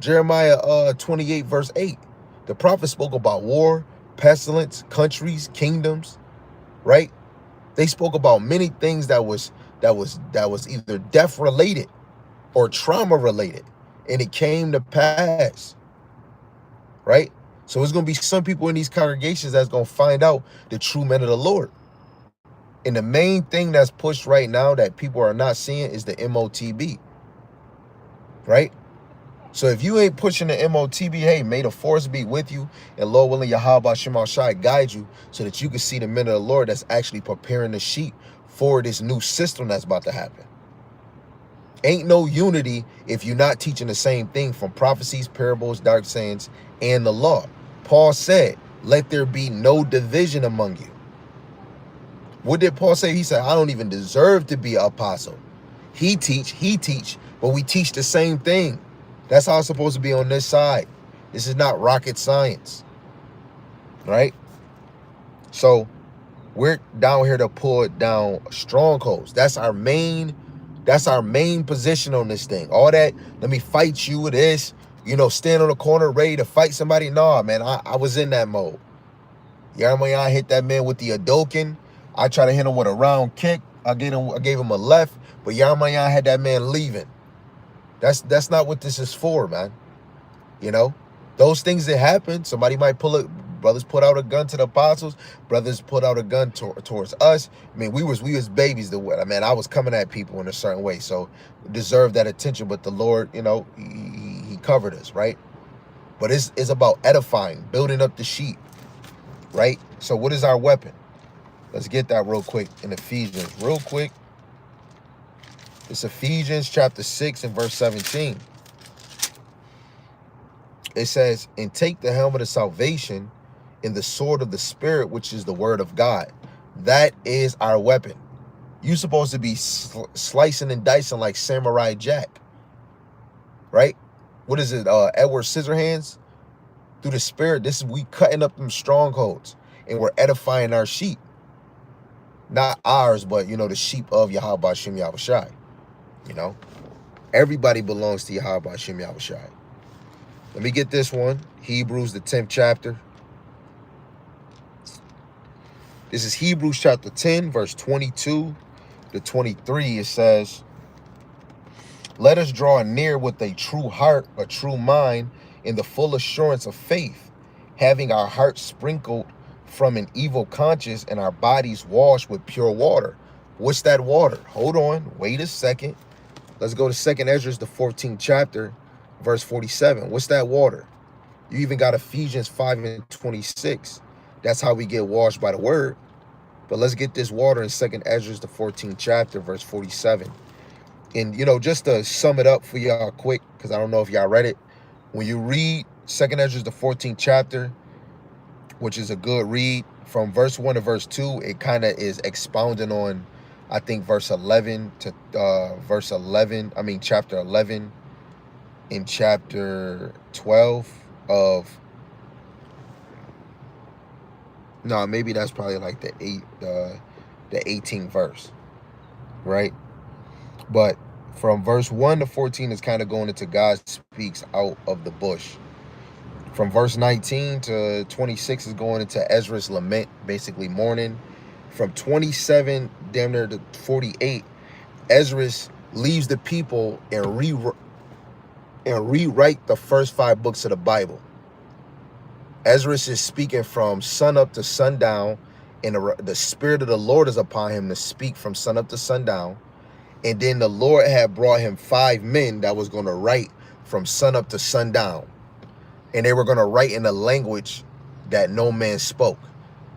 Jeremiah 28, verse 8. The prophet spoke about war, pestilence, countries, kingdoms, right? They spoke about many things that was either death related or trauma related, and it came to pass, right? So it's gonna be some people in these congregations that's gonna find out the true men of the Lord. And the main thing that's pushed right now that people are not seeing is the MOTB, right? So if you ain't pushing the MOTB, hey, may the force be with you, and Lord willing, Yahweh Shema Shai guide you so that you can see the men of the Lord that's actually preparing the sheep for this new system that's about to happen. Ain't no unity if you're not teaching the same thing from prophecies, parables, dark sayings, and the law. Paul said, let there be no division among you. What did Paul say? He said, I don't even deserve to be an apostle. He teach, but we teach the same thing. That's how it's supposed to be on this side. This is not rocket science, right? So we're down here to pull down strongholds. That's our main position on this thing. All that, let me fight you with this, you know, stand on the corner ready to fight somebody. Nah, man, I was in that mode. Yarmayan hit that man with the Adokin. I tried to hit him with a round kick. I gave him a left, but Yarmayan had that man leaving. That's not what this is for, man. You know, those things that happen, somebody might pull it. Brothers put out a gun to the apostles. Brothers put out a gun towards us. I mean, we was babies. I was coming at people in a certain way, so we deserved that attention. But the Lord, you know, he covered us, right? But it's about edifying, building up the sheep, right? So what is our weapon? Let's get that real quick in Ephesians, real quick. It's Ephesians chapter 6 and verse 17. It says, and take the helmet of salvation and the sword of the Spirit, which is the word of God. That is our weapon. You're supposed to be slicing and dicing like Samurai Jack, right? What is it, Edward Scissorhands? Through the Spirit, we cutting up them strongholds, and we're edifying our sheep. Not ours, but, you know, the sheep of Yahweh Hashem Yahushai. You know, everybody belongs to Yahweh Hashem Yahushai. Let me get this one. Hebrews, the 10th chapter. This is Hebrews chapter 10, verse 22 to 23. It says, let us draw near with a true heart, a true mind, in the full assurance of faith, having our hearts sprinkled from an evil conscience and our bodies washed with pure water. What's that water? Hold on. Wait a second. Let's go to 2nd Ezra, the 14th chapter, verse 47. What's that water? You even got Ephesians 5 and 26. That's how we get washed by the word. But let's get this water in 2nd Ezra, the 14th chapter, verse 47. And, you know, just to sum it up for y'all quick, because I don't know if y'all read it. When you read 2nd Ezra, the 14th chapter, which is a good read, from verse 1 to verse 2, it kind of is expounding on, I think, chapter 11 in chapter 12 of, no, maybe that's probably like the 18th verse, right? But from verse 1 to 14 is kind of going into God speaks out of the bush. From verse 19 to 26 is going into Ezra's lament, basically mourning. From 27 damn near to 48, Ezra leaves the people and rewrite the first 5 books of the Bible. Ezra is speaking from sun up to sundown, and the Spirit of the Lord is upon him to speak from sun up to sundown. And then the Lord had brought him 5 men that was going to write from sun up to sundown. And they were going to write in a language that no man spoke.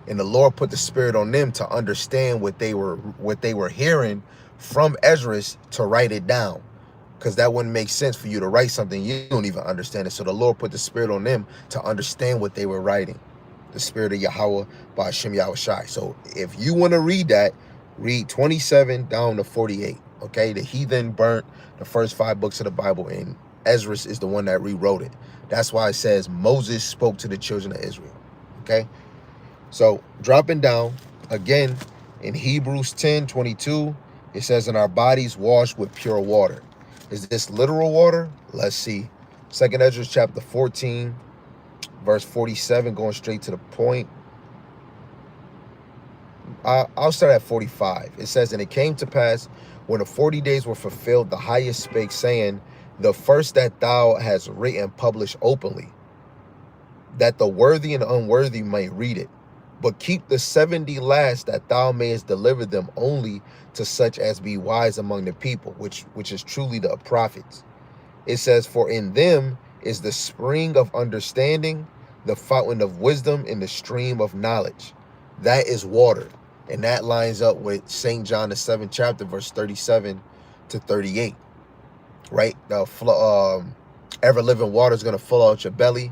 And the Lord put the Spirit on them to understand what they were hearing from Ezra to write it down. Because that wouldn't make sense for you to write something you don't even understand it. So the Lord put the Spirit on them to understand what they were writing. The Spirit of Yahweh by Hashem Yahushai. So if you want to read that, read 27 down to 48. Okay, the heathen burnt the first 5 books of the Bible, and Ezra is the one that rewrote it. That's why it says Moses spoke to the children of Israel. Okay, so dropping down again in Hebrews 10:22, it says, "In our bodies washed with pure water." Is this literal water? Let's see. 2nd Ezra chapter 14, verse 47, going straight to the point. I'll start at 45. It says, "And it came to pass, when the 40 days were fulfilled, the highest spake, saying, the first that thou hast written publish openly, that the worthy and unworthy may read it. But keep the 70 last, that thou mayest deliver them only to such as be wise among the people," which is truly the prophets. It says, for in them is the spring of understanding, the fountain of wisdom, and the stream of knowledge. That is water. And that lines up with St. John, the 7th chapter, verse 37 to 38. Right? The ever living water is going to flow out your belly.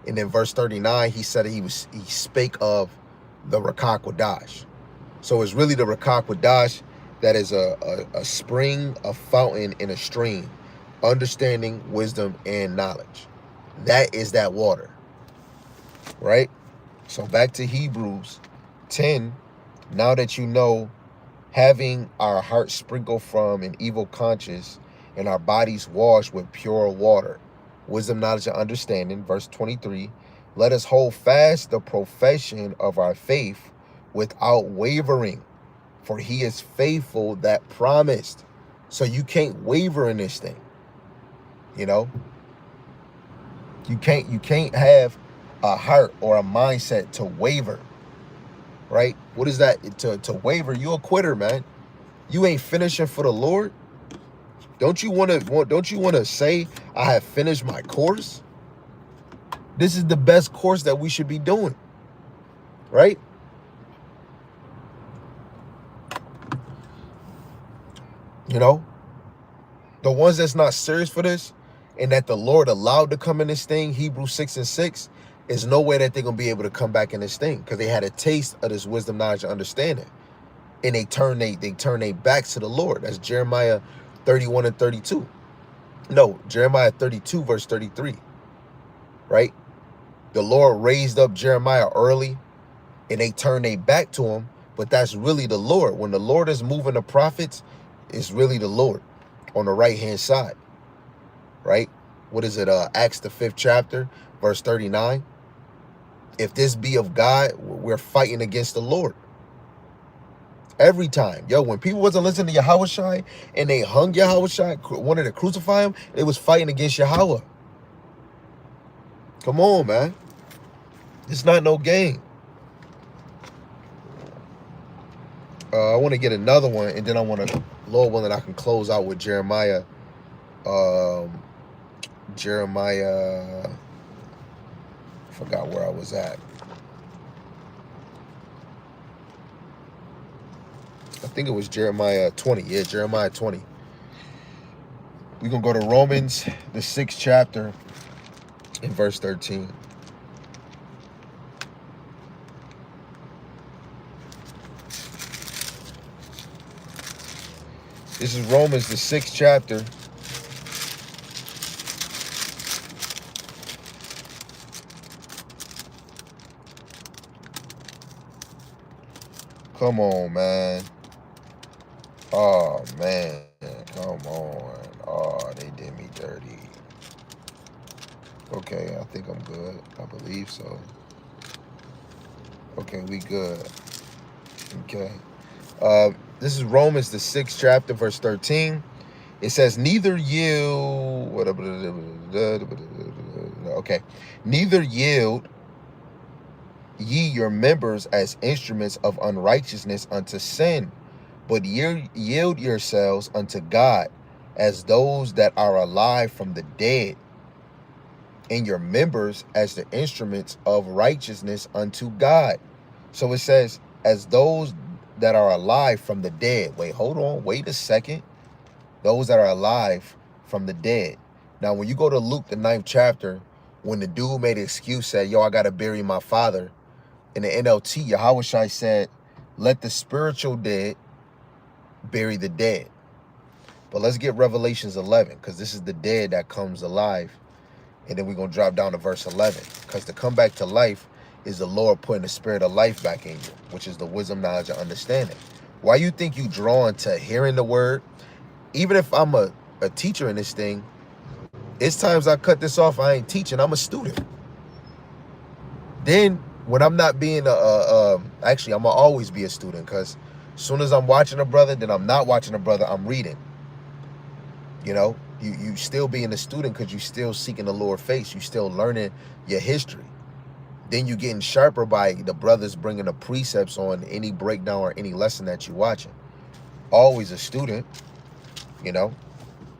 And then verse 39, he said he spake of the Ruach HaKodesh. So it's really the Ruach HaKodesh that is a spring, a fountain, and a stream. Understanding, wisdom, and knowledge. That is that water. Right? So back to Hebrews 10. Now that you know, having our hearts sprinkled from an evil conscience and our bodies washed with pure water, wisdom, knowledge, and understanding, verse 23, let us hold fast the profession of our faith without wavering, for he is faithful that promised. So you can't waver in this thing. You know? You can't have a heart or a mindset to waver. Right? What is that? To waver, you a quitter, man. You ain't finishing for the Lord. Don't you want to say, I have finished my course? This is the best course that we should be doing. Right? You know, the ones that's not serious for this and that the Lord allowed to come in this thing, Hebrews 6 and 6, is no way that they're going to be able to come back in this thing, because they had a taste of this wisdom, knowledge, and understanding. And they turn their backs to the Lord. That's Jeremiah 31 and 32. No, Jeremiah 32, verse 33. Right? The Lord raised up Jeremiah early, and they turned their back to him, but that's really the Lord. When the Lord is moving the prophets, it's really the Lord on the right-hand side. Right? What is it? Acts the 5th chapter, verse 39. If this be of God, we're fighting against the Lord. Every time. Yo, when people wasn't listening to Yahushua and they hung Yahushua, wanted to crucify him, they was fighting against Yahweh. Come on, man. It's not no game. I want to get another one, and then I want a Lord one that I can close out with Jeremiah. Jeremiah, forgot where I was at. I think it was Jeremiah 20. Yeah, Jeremiah 20. We're going to go to Romans, the 6th chapter, in verse 13. This is Romans, the 6th chapter. Come on, man. Oh, man. Come on. Oh, they did me dirty. Okay, I think I'm good. I believe so. Okay, we good. Okay. This is Romans, the 6th chapter, verse 13. It says, neither yield... Okay. Neither yield ye your members as instruments of unrighteousness unto sin, but yield yourselves unto God as those that are alive from the dead, and your members as the instruments of righteousness unto God. So it says, as those that are alive from the dead. Wait, hold on. Wait a second. Those that are alive from the dead. Now, when you go to Luke, the 9th chapter, when the dude made an excuse, said, yo, I got to bury my father. In the NLT, Yahushua said, let the spiritual dead bury the dead. But let's get Revelations 11, because this is the dead that comes alive. And then we're going to drop down to verse 11. Because to come back to life is the Lord putting the spirit of life back in you, which is the wisdom, knowledge, and understanding. Why you think you drawn to hearing the word? Even if I'm a teacher in this thing, it's times I cut this off, I ain't teaching, I'm a student. Then when I'm not being actually, I'm gonna always be a student, because as soon as I'm watching a brother, then I'm not watching a brother, I'm reading. You know, you still being a student because you still seeking the Lord's face. You still learning your history. Then you getting sharper by the brothers bringing the precepts on any breakdown or any lesson that you're watching. Always a student, you know.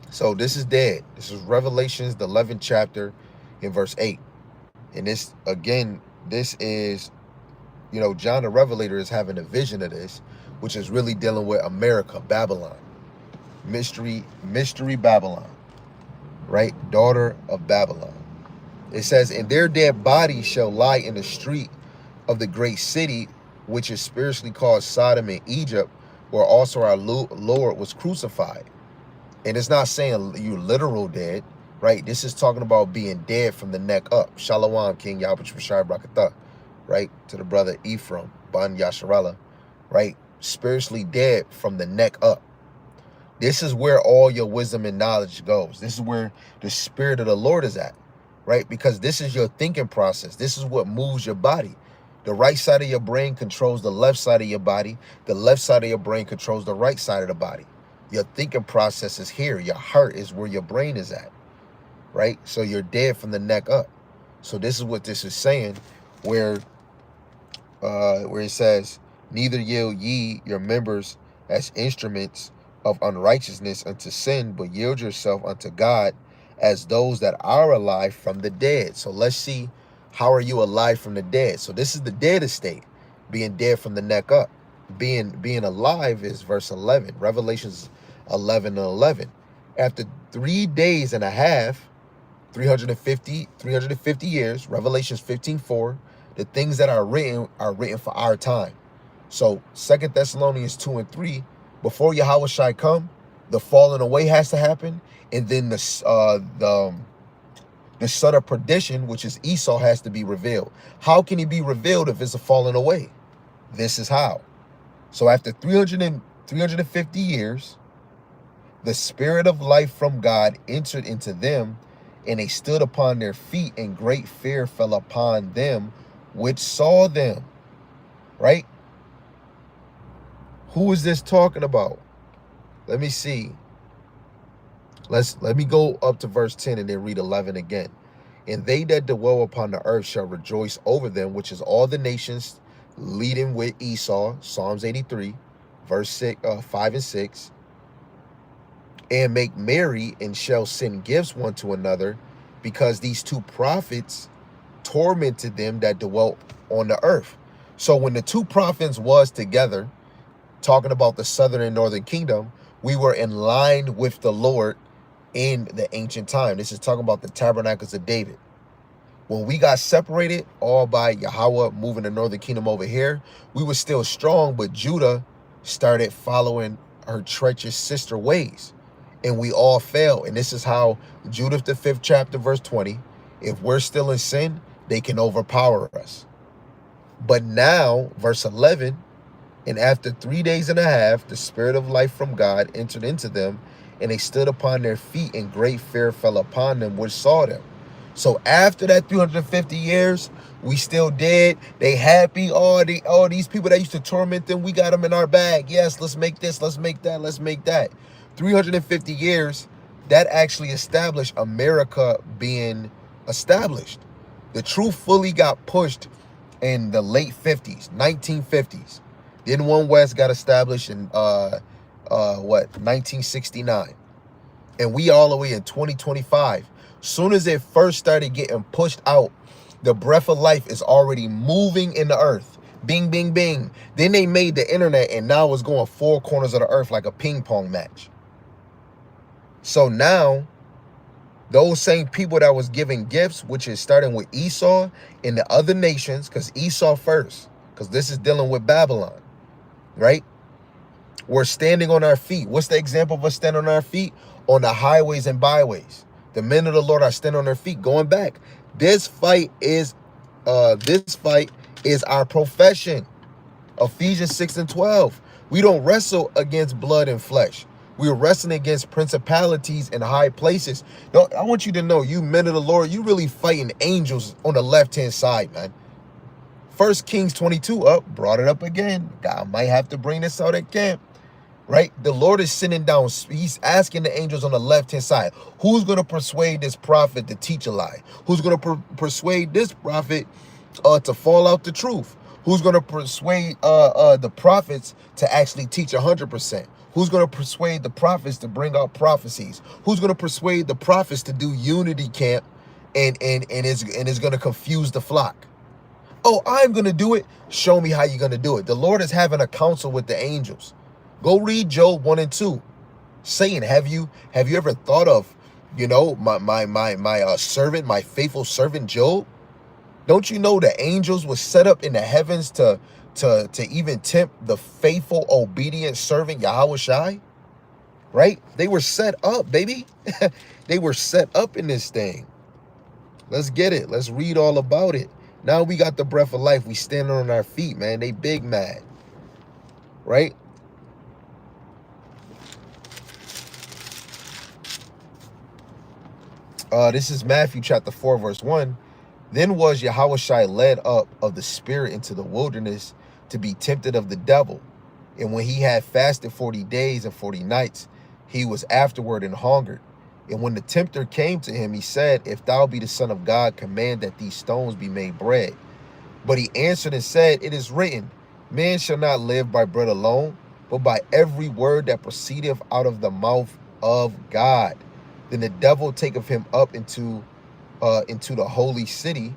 So this is dead. This is Revelations, the 11th chapter in verse 8. And this, again, this is, John the Revelator is having a vision of this, which is really dealing with America, Babylon. Mystery Babylon, right? Daughter of Babylon. It says, and their dead bodies shall lie in the street of the great city, which is spiritually called Sodom and Egypt, where also our Lord was crucified. And it's not saying you literal dead, right? This is talking about being dead from the neck up. Shalom, King Yahweh Shai Brakatah, right? To the brother Ephraim, Ban Yasharallah, right? Spiritually dead from the neck up. This is where all your wisdom and knowledge goes. This is where the spirit of the Lord is at, right? Because this is your thinking process. This is what moves your body. The right side of your brain controls the left side of your body. The left side of your brain controls the right side of the body. Your thinking process is here. Your heart is where your brain is at, right? So you're dead from the neck up. So this is what this is saying, where it says, neither yield ye your members as instruments of unrighteousness unto sin, but yield yourself unto God as those that are alive from the dead. So let's see, how are you alive from the dead? So this is the dead estate, being dead from the neck up. Being alive is verse 11, Revelations 11:11. After 3 days and a half, 350 years, Revelations 15:4, the things that are written for our time. So 2 Thessalonians 2:3, before Yahweh Shai come, the falling away has to happen, and then the son of perdition, which is Esau, has to be revealed. How can he be revealed if it's a falling away? This is how. So after 350 years, the spirit of life from God entered into them, and they stood upon their feet, and great fear fell upon them which saw them. Right? Who is this talking about? Let me see. Let me go up to verse 10 and then read 11 again. And they that dwell upon the earth shall rejoice over them, which is all the nations, leading with Esau, Psalms 83, verse 5 and 6. And make merry, and shall send gifts one to another, because these two prophets tormented them that dwelt on the earth. So when the two prophets was together, talking about the southern and northern kingdom, we were in line with the Lord in the ancient time. This is talking about the tabernacles of David. When we got separated, all by Yahweh moving the northern kingdom over here, we were still strong, but Judah started following her treacherous sister ways, and we all fell. And this is how Judith, the 5th chapter, verse 20, if we're still in sin, they can overpower us. But now, verse 11, and after 3 days and a half, the spirit of life from God entered into them, and they stood upon their feet, and great fear fell upon them which saw them. So after that 350 years, we still dead. They happy. All these people that used to torment them, we got them in our bag. Yes, let's make this, let's make that, let's make that. 350 years, that actually established America being established. The truth fully got pushed in the late 50s, 1950s. Then One West got established in 1969. And we all the way in 2025. Soon as it first started getting pushed out, the breath of life is already moving in the earth. Bing, bing, bing. Then they made the internet, and now it's going 4 corners of the earth like a ping pong match. So now, those same people that was giving gifts, which is starting with Esau and the other nations, because Esau first, because this is dealing with Babylon, right? We're standing on our feet. What's the example of us standing on our feet? On the highways and byways. The men of the Lord are standing on their feet, going back. This fight is our profession. Ephesians 6:12. We don't wrestle against blood and flesh. We're wrestling against principalities in high places. Now, I want you to know, you men of the Lord, you really fighting angels on the left-hand side, man. 1 Kings 22 brought it up again. God might have to bring this out at camp. Right? The Lord is sitting down. He's asking the angels on the left-hand side, who's going to persuade this prophet to teach a lie? Who's going to persuade this prophet to fall out the truth? Who's going to persuade the prophets to actually teach 100%? Who's going to persuade the prophets to bring out prophecies? Who's going to persuade the prophets to do unity camp and is going to confuse the flock? Oh, I'm going to do it. Show me how you're going to do it. The Lord is having a council with the angels. Go read Job 1 and 2. Saying, have you ever thought of, my servant, my faithful servant Job? Don't you know the angels were set up in the heavens to even tempt the faithful, obedient servant Yahweh Shai? Right? They were set up, baby. They were set up in this thing. Let's get it. Let's read all about it. Now we got the breath of life. We standing on our feet, man. They big mad. Right? This is Matthew chapter 4, verse 1. Then was Yahushua led up of the Spirit into the wilderness to be tempted of the devil. And when he had fasted 40 days and 40 nights, he was afterward and hungered. And when the tempter came to him, he said, If thou be the Son of God, command that these stones be made bread. But he answered and said, It is written, Man shall not live by bread alone, but by every word that proceedeth out of the mouth of God. Then the devil taketh him up into the holy city,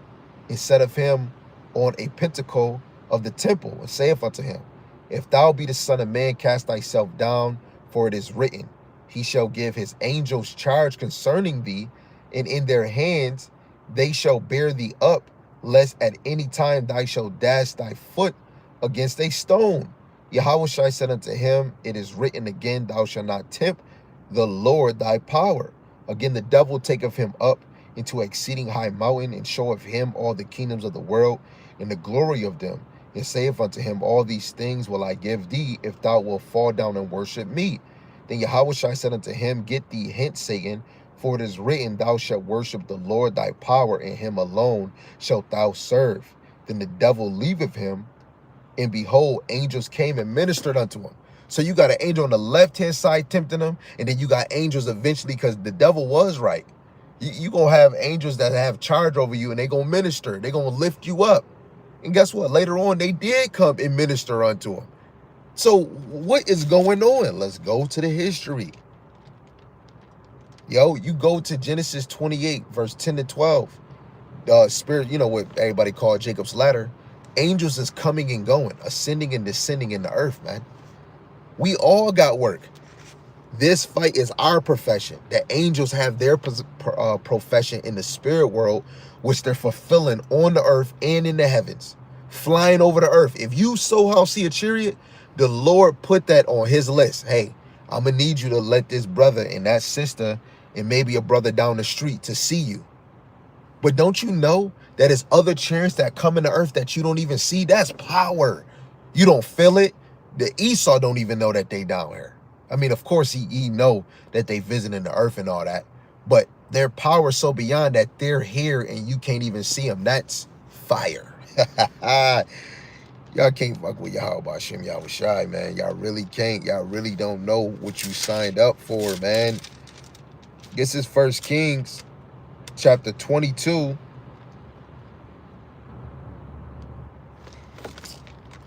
and setteth him on a pinnacle of the temple, and saith unto him, If thou be the Son of Man, cast thyself down, for it is written, He shall give his angels charge concerning thee, and in their hands they shall bear thee up, lest at any time thou shalt dash thy foot against a stone. Yahushua said unto him, It is written again, Thou shalt not tempt the Lord thy power. Again the devil taketh him up into exceeding high mountain, and showeth him all the kingdoms of the world, and the glory of them, and saith unto him, All these things will I give thee, if thou wilt fall down and worship me. Then Yahushua said unto him, Get thee hence, Satan, for it is written, Thou shalt worship the Lord thy power, and him alone shalt thou serve. Then the devil leaveth him, and behold, angels came and ministered unto him. So you got an angel on the left-hand side tempting him, and then you got angels eventually, because the devil was right. You going to have angels that have charge over you, and they going to minister. They going to lift you up. And guess what? Later on, they did come and minister unto him. So what is going on? Let's go to the history. Yo, you go to Genesis 28, verse 10 to 12. Spirit, what everybody call Jacob's ladder. Angels is coming and going, ascending and descending in the earth, man. We all got work. This fight is our profession. The angels have their profession in the spirit world, which they're fulfilling on the earth and in the heavens, flying over the earth. If you somehow see a chariot, the Lord put that on his list. Hey, I'm going to need you to let this brother and that sister and maybe a brother down the street to see you. But don't you know that there's other chariots that come in the earth that you don't even see? That's power. You don't feel it. The Esau don't even know that they down here. I mean, of course, he know that they visiting the earth and all that, but their power is so beyond that they're here and you can't even see them. That's fire. Y'all can't fuck with Yahweh Hashem Yahushai, man. Y'all really can't. Y'all really don't know what you signed up for, man. This is 1 Kings chapter 22.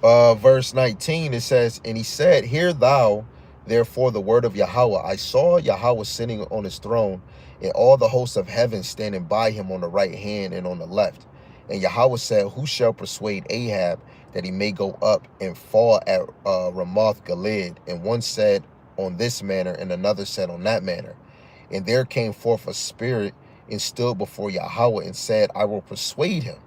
Verse 19, it says, And he said, Hear thou therefore the word of Yahweh. I saw Yahweh sitting on his throne, and all the hosts of heaven standing by him on the right hand and on the left. And Yahweh said, Who shall persuade Ahab that he may go up and fall at Ramoth Gilead? And one said on this manner, and another said on that manner. And there came forth a spirit and stood before Yahweh and said, I will persuade him.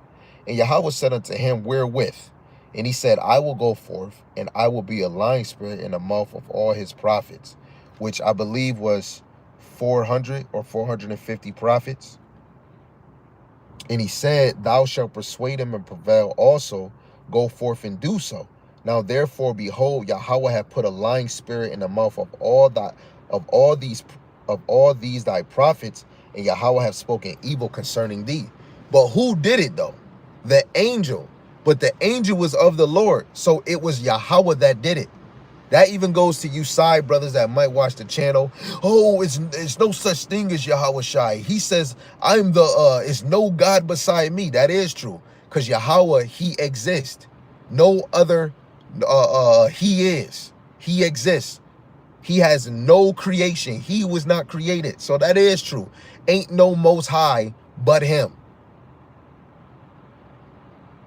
And Yahweh said unto him, Wherewith? And he said, I will go forth, and I will be a lying spirit in the mouth of all his prophets, which I believe was 400 or 450 prophets. And he said, Thou shalt persuade him and prevail also. Go forth and do so. Now therefore, behold, Yahweh hath put a lying spirit in the mouth of all these thy prophets, and Yahweh hath spoken evil concerning thee. But who did it though? The angel. But the angel was of the Lord. So it was Yahweh that did it. That even goes to you side brothers that might watch the channel. Oh, it's no such thing as Yahweh Shai. He says, it's no God beside me. That is true. Because Yahweh, he exists. No other, he is. He exists. He has no creation. He was not created. So that is true. Ain't no most high but him.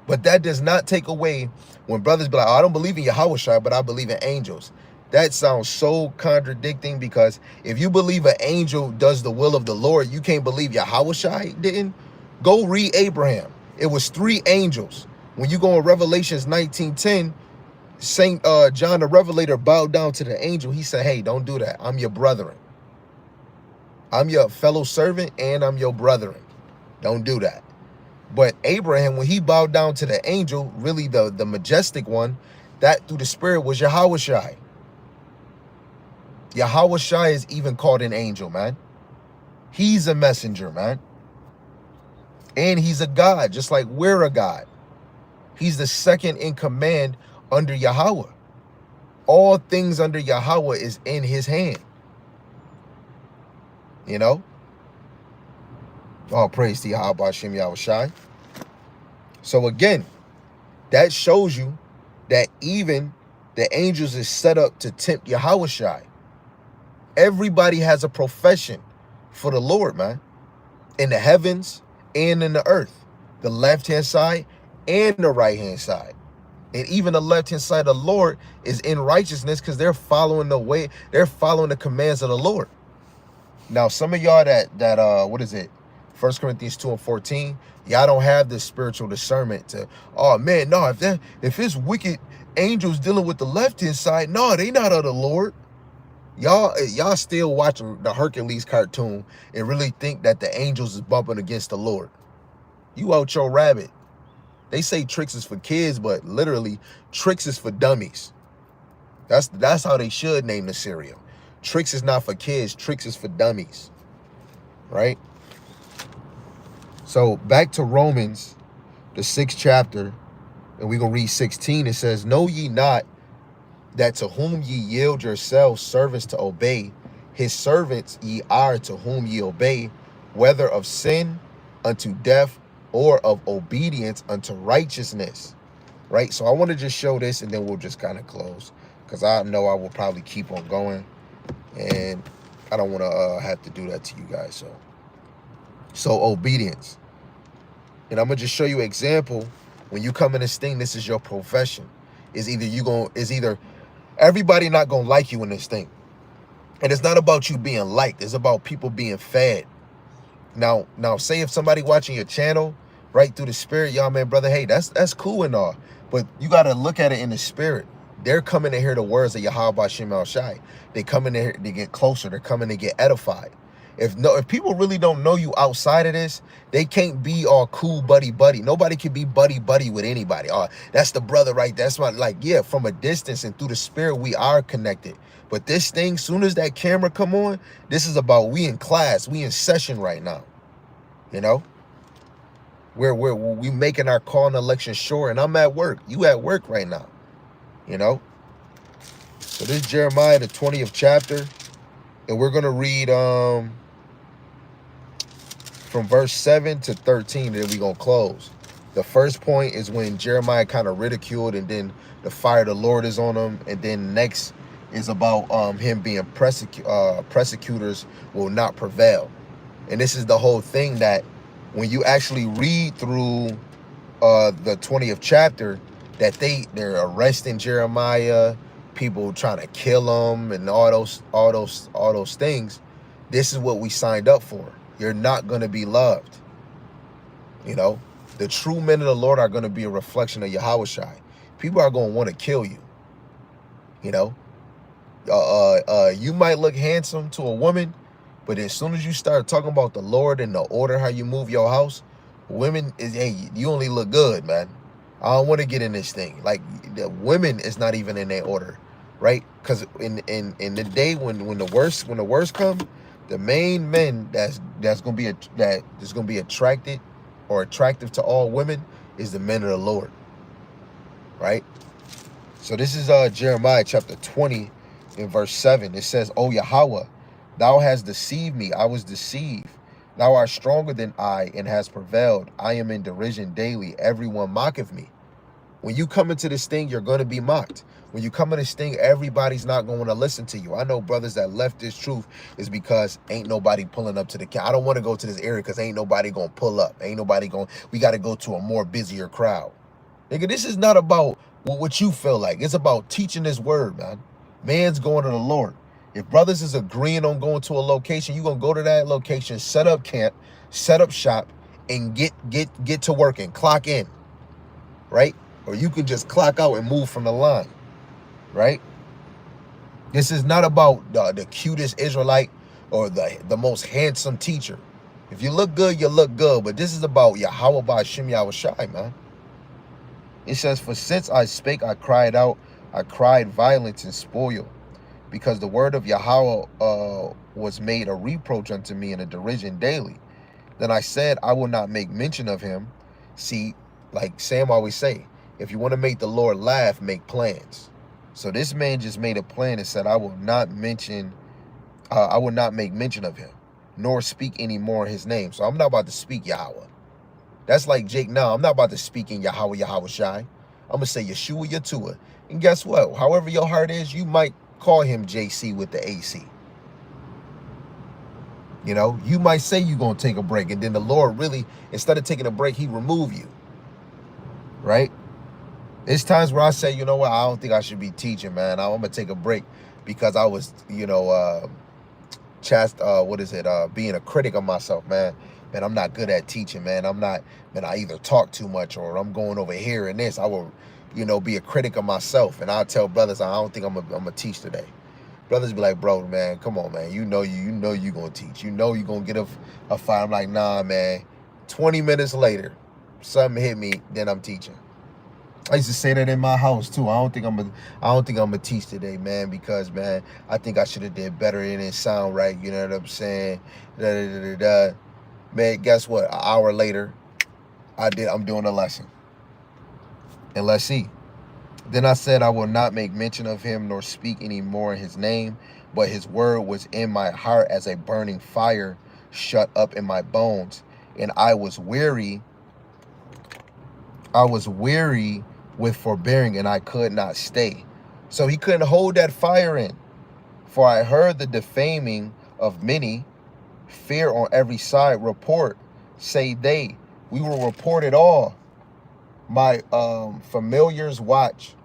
But that does not take away when brothers be like, oh, I don't believe in Yahushua, but I believe in angels. That sounds so contradicting, because if you believe an angel does the will of the Lord, you can't believe Yahushua didn't? Go read Abraham. It was 3 angels. When you go in Revelations 19:10, Saint John the Revelator bowed down to the angel. He said, hey, don't do that. I'm your brethren. I'm your fellow servant and I'm your brethren. Don't do that. But Abraham, when he bowed down to the angel, really the majestic one, that through the spirit was Yahushua. Yahushua is even called an angel, man. He's a messenger, man. And he's a God, just like we're a God. He's the second in command under Yahweh. All things under Yahweh is in his hand. You know? All praise to Yahweh Hashem Yahushai. So again, that shows you that even the angels is set up to tempt Yahushai. Everybody has a profession for the Lord, man. In the heavens and in the earth. The left-hand side and the right-hand side. And even the left-hand side of the Lord is in righteousness, because they're following the way, they're following the commands of the Lord. Now, some of y'all that what is it? 1 Corinthians 2:14, y'all don't have this spiritual discernment to, oh man, no, if it's wicked angels dealing with the left-hand side, no, they not of the Lord. Y'all still watching the Hercules cartoon and really think that the angels is bumping against the Lord. You out your rabbit. They say tricks is for kids, but literally tricks is for dummies. That's how they should name the cereal. Tricks is not for kids, tricks is for dummies. Right? So back to Romans, the 6th chapter, and we're going to read 16. It says, know ye not that to whom ye yield yourselves servants to obey, his servants ye are to whom ye obey, whether of sin unto death or of obedience unto righteousness. Right? So I want to just show this, and then we'll just kind of close, because I know I will probably keep on going, and I don't want to have to do that to you guys. So obedience. And I'm going to just show you an example. When you come in this thing, this is your profession. Is either everybody not going to like you in this thing. And it's not about you being liked. It's about people being fed. Now, say if somebody watching your channel, right, through the spirit, y'all, man, brother, hey, that's cool and all. But you got to look at it in the spirit. They're coming to hear the words of Yahweh Shem Shai. They coming to hear, to get closer. They're coming to get edified. If people really don't know you outside of this, they can't be all cool buddy. Nobody can be buddy with anybody. Oh, that's the brother, right? That's why, like, yeah, from a distance and through the spirit, we are connected. But this thing, soon as that camera come on, this is about we in class, we in session right now. You know, we making our call and election sure, and I'm at work. You at work right now. You know. So this is Jeremiah, the 20th chapter, and we're gonna read from verse 7 to 13, and then we're going to close. The first point is when Jeremiah kind of ridiculed, and then the fire of the Lord is on him. And then next is about him being persecutors will not prevail. And this is the whole thing, that when you actually read through the 20th chapter, that they're arresting Jeremiah, people trying to kill him, and all those things. This is what we signed up for. You're not going to be loved. You know, the true men of the Lord are going to be a reflection of Yahushai. People are going to want to kill you. You know, you might look handsome to a woman, but as soon as you start talking about the Lord and the order, how you move your house, women is, hey, you only look good, man. I don't want to get in this thing. Like, the women is not even in their order, right? Because in the day when the worst come, the main men that's gonna be attracted or attractive to all women is the men of the Lord, right? So this is Jeremiah chapter 20 in verse 7. It says, "O Yahweh, thou hast deceived me; I was deceived. Thou art stronger than I, and hast prevailed. I am in derision daily; everyone mocketh me." When you come into this thing, you're going to be mocked. When you come in this thing, everybody's not going to listen to you. I know brothers that left this truth is because ain't nobody pulling up to the camp. I don't want to go to this area because ain't nobody going to pull up. Ain't nobody going, we got to go to a more busier crowd. Nigga, this is not about what you feel like. It's about teaching this word, man. Man's going to the Lord. If brothers is agreeing on going to a location, you're going to go to that location, set up camp, set up shop, and get to work and clock in, right? Or you can just clock out and move from the line, right? This is not about the cutest Israelite or the most handsome teacher. If you look good, you look good. But this is about Yahweh Ba'Shem Yahushai, man. It says, for since I spake, I cried out, I cried violence and spoil, because the word of Yahweh was made a reproach unto me and a derision daily. Then I said, I will not make mention of him. See, like Sam always say, if you want to make the Lord laugh, make plans. So this man just made a plan and said, I will not make mention of him, nor speak any more in his name. So I'm not about to speak Yahweh. That's like Jake now. I'm not about to speak in Yahweh Yahushai. I'm going to say Yeshua Yatua. And guess what? However your heart is, you might call him JC with the AC. You know, you might say you're going to take a break, and then the Lord really, instead of taking a break, he remove you. Right? There's times where I say, you know what, I don't think I should be teaching, man. I'm going to take a break because I was, you know, being a critic of myself, man. Man, I'm not good at teaching, man. I either talk too much or I'm going over here and this. I will, you know, be a critic of myself. And I'll tell brothers, I don't think I'm going to teach today. Brothers be like, bro, man, come on, man. You know you're going to teach. You know you're going to get a fight. I'm like, nah, man. 20 minutes later, something hit me, then I'm teaching. I used to say that in my house too. I don't think I'm gonna teach today, man, because man, I think I should have did better. It didn't sound right. You know what I'm saying? Man, guess what? An hour later, I'm doing a lesson. And let's see. Then I said, I will not make mention of him nor speak any more in his name, but his word was in my heart as a burning fire shut up in my bones. And I was weary with forbearing, and I could not stay. So he couldn't hold that fire in. For I heard the defaming of many, fear on every side, report, say they, we will report it all. My familiars watch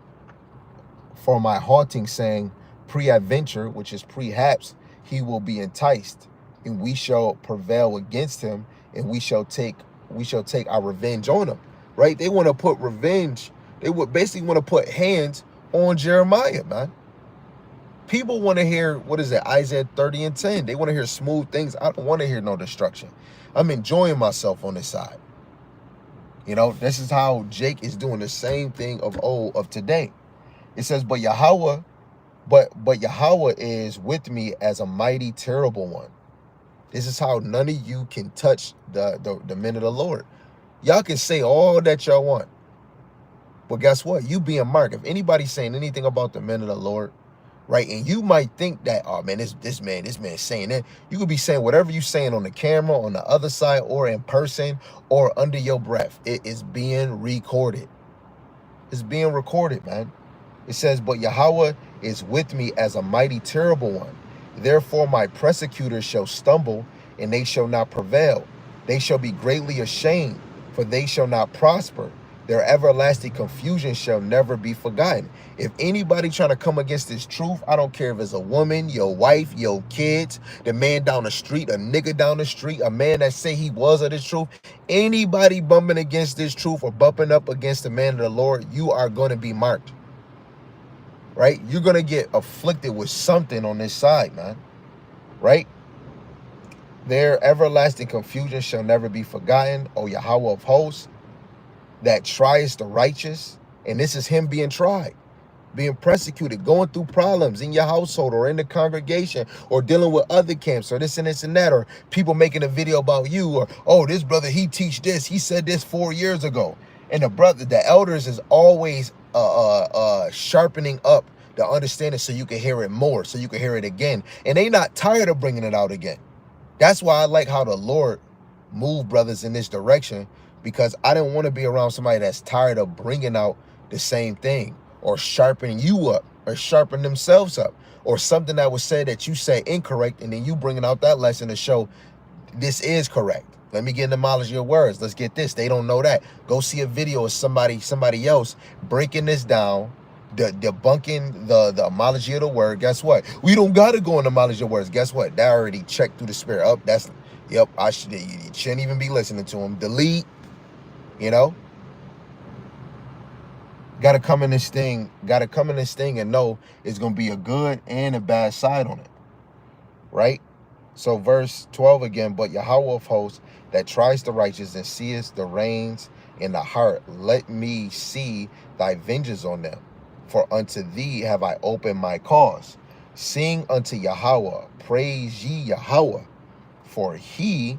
for my haunting, saying, pre-adventure, which is perhaps, he will be enticed, and we shall prevail against him, and we shall take our revenge on him. Right? They want to put revenge. They would basically want to put hands on Jeremiah, man. People want to hear, what is it, Isaiah 30:10. They want to hear smooth things. I don't want to hear no destruction. I'm enjoying myself on this side. You know, this is how Jake is doing the same thing of today. It says, but Yahweh is with me as a mighty, terrible one. This is how none of you can touch the men of the Lord. Y'all can say all that y'all want. But guess what? You being marked. If anybody's saying anything about the men of the Lord, right? And you might think that, oh man, this man saying that. You could be saying whatever you saying on the camera, on the other side, or in person, or under your breath. It is being recorded. It's being recorded, man. It says, but Yahweh is with me as a mighty, terrible one. Therefore my persecutors shall stumble, and they shall not prevail. They shall be greatly ashamed, for they shall not prosper. Their everlasting confusion shall never be forgotten. If anybody trying to come against this truth, I don't care if it's a woman, your wife, your kids, the man down the street, a nigga down the street, a man that say he was of this truth, anybody bumping against this truth or bumping up against the man of the Lord, you are going to be marked. Right? You're going to get afflicted with something on this side, man. Right? Their everlasting confusion shall never be forgotten, O Yahweh of hosts, that triest the righteous. And this is him being tried, being persecuted, going through problems in your household or in the congregation, or dealing with other camps, or this and this and that, or people making a video about you, or, oh, this brother, he teach this, he said this 4 years ago. And the elders is always sharpening up the understanding so you can hear it more, so you can hear it again. And they not tired of bringing it out again. That's why I like how the Lord moved brothers in this direction, because I didn't want to be around somebody that's tired of bringing out the same thing, or sharpen you up, or sharpen themselves up, or something that was said that you say incorrect, and then you bringing out that lesson to show this is correct. Let me get in the knowledge of your words. Let's get this. They don't know that. Go see a video of somebody else breaking this down, debunking the etymology of the word. Guess what? We don't got to go in the knowledge of words. Guess what? That already checked through the spirit. Up. That's, yep, I should, you shouldn't even be listening to him. Delete, you know? Got to come in this thing and know it's going to be a good and a bad side on it. Right? So verse 12 again, but Yahweh of hosts that tries the righteous and seest the reins in the heart, let me see thy vengeance on them. For unto thee have I opened my cause. Sing unto Yahweh, praise ye Yahweh, for he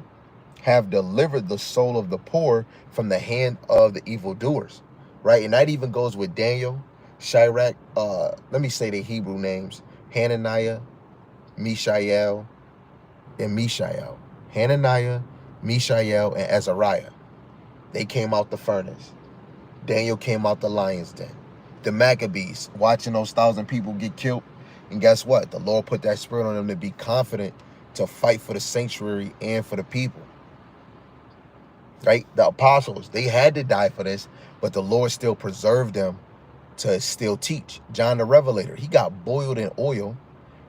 have delivered the soul of the poor from the hand of the evildoers. Right? And that even goes with Daniel, Shadrach, let me say the Hebrew names, Hananiah, Mishael, and Mishael. Hananiah, Mishael, and Azariah. They came out the furnace. Daniel came out the lion's den. The Maccabees, watching those 1,000 people get killed. And guess what? The Lord put that spirit on them to be confident to fight for the sanctuary and for the people. Right? The apostles, they had to die for this, but the Lord still preserved them to still teach. John the Revelator, he got boiled in oil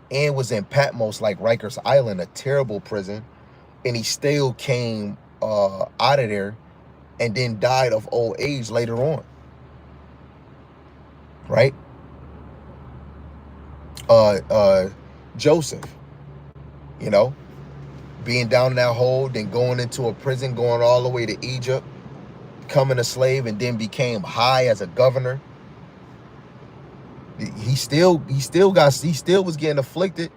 and was in Patmos, like Rikers Island, a terrible prison, and he still came out of there and then died of old age later on. Right? Joseph, you know, being down in that hole, then going into a prison, going all the way to Egypt, becoming a slave, and then became high as a governor. He still was getting afflicted,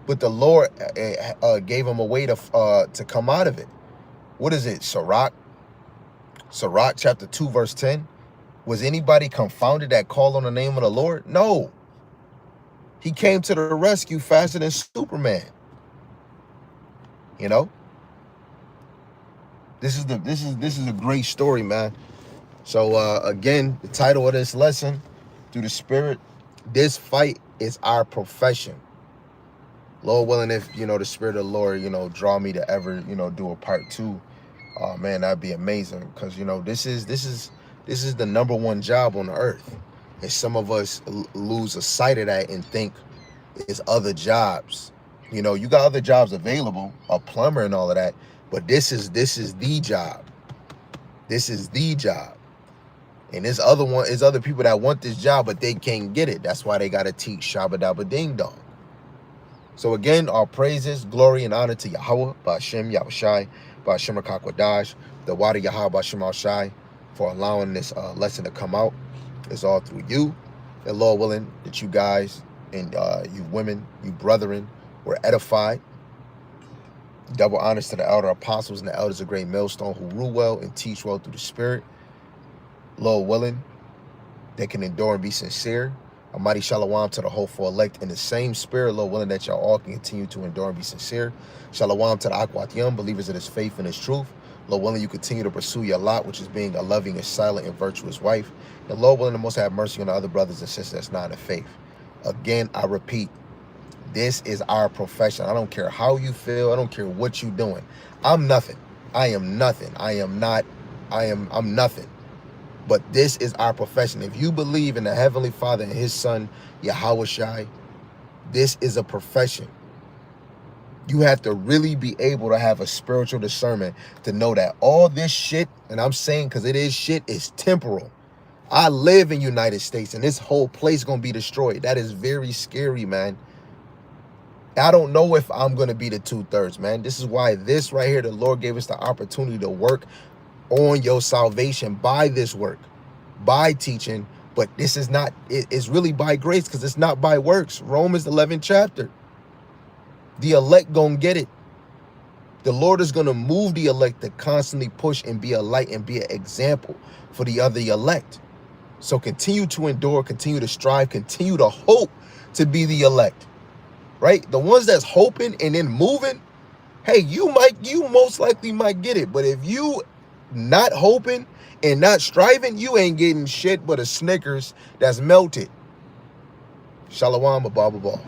but the Lord gave him a way to come out of it. What is it? Sirach chapter 2 verse 10. Was anybody confounded that called on the name of the Lord? No. He came to the rescue faster than Superman. You know? This is a great story, man. So again, the title of this lesson, through the spirit, this fight is our profession. Lord willing, if the spirit of the Lord draw me to ever do a part 2, man, that'd be amazing, because this is the number one job on the earth, and some of us lose a sight of that and think it's other jobs. You got other jobs available, a plumber and all of that, but this is the job. This is the job. And there's other people that want this job, but they can't get it. That's why they got to teach Shabba Dabba Ding Dong. So again, our praises, glory, and honor to Yahweh, Ba'ashem Yahushai, Ba'ashem Rakakwadash, the Wadi Yahweh Ba'ashem Al-Shai, for allowing this lesson to come out. It's all through you. And Lord willing, that you guys and you women, you brethren, were edified. Double honors to the elder apostles and the elders of Great Millstone who rule well and teach well through the spirit. Lord willing, they can endure and be sincere. A mighty shalom to the hopeful elect in the same spirit, Lord willing, that y'all all can continue to endure and be sincere. Shalom to the Akwat Yum, believers in his faith and his truth. Lord willing, you continue to pursue your lot, which is being a loving and silent and virtuous wife. And Lord willing, the Most have mercy on the other brothers and sisters that's not in faith. Again, I repeat, this is our profession. I don't care how you feel. I don't care what you're doing. I'm nothing. I am nothing. I'm nothing. But this is our profession. If you believe in the Heavenly Father and his son, Yahweh Shai, this is a profession. You have to really be able to have a spiritual discernment to know that all this shit, and I'm saying because it is shit, is temporal. I live in United States and this whole place going to be destroyed. That is very scary, man. I don't know if I'm going to be the 2/3, man. This is why this right here, the Lord gave us the opportunity to work on your salvation by this work, by teaching. But this is not, it's really by grace, because it's not by works. Romans 11th chapter. The elect gonna get it. The Lord is gonna move the elect to constantly push and be a light and be an example for the other elect. So continue to endure, continue to strive, continue to hope to be the elect, right? The ones that's hoping and then moving, hey, you most likely might get it. But if you not hoping and not striving, you ain't getting shit but a Snickers that's melted. Shalom, Abba Ball.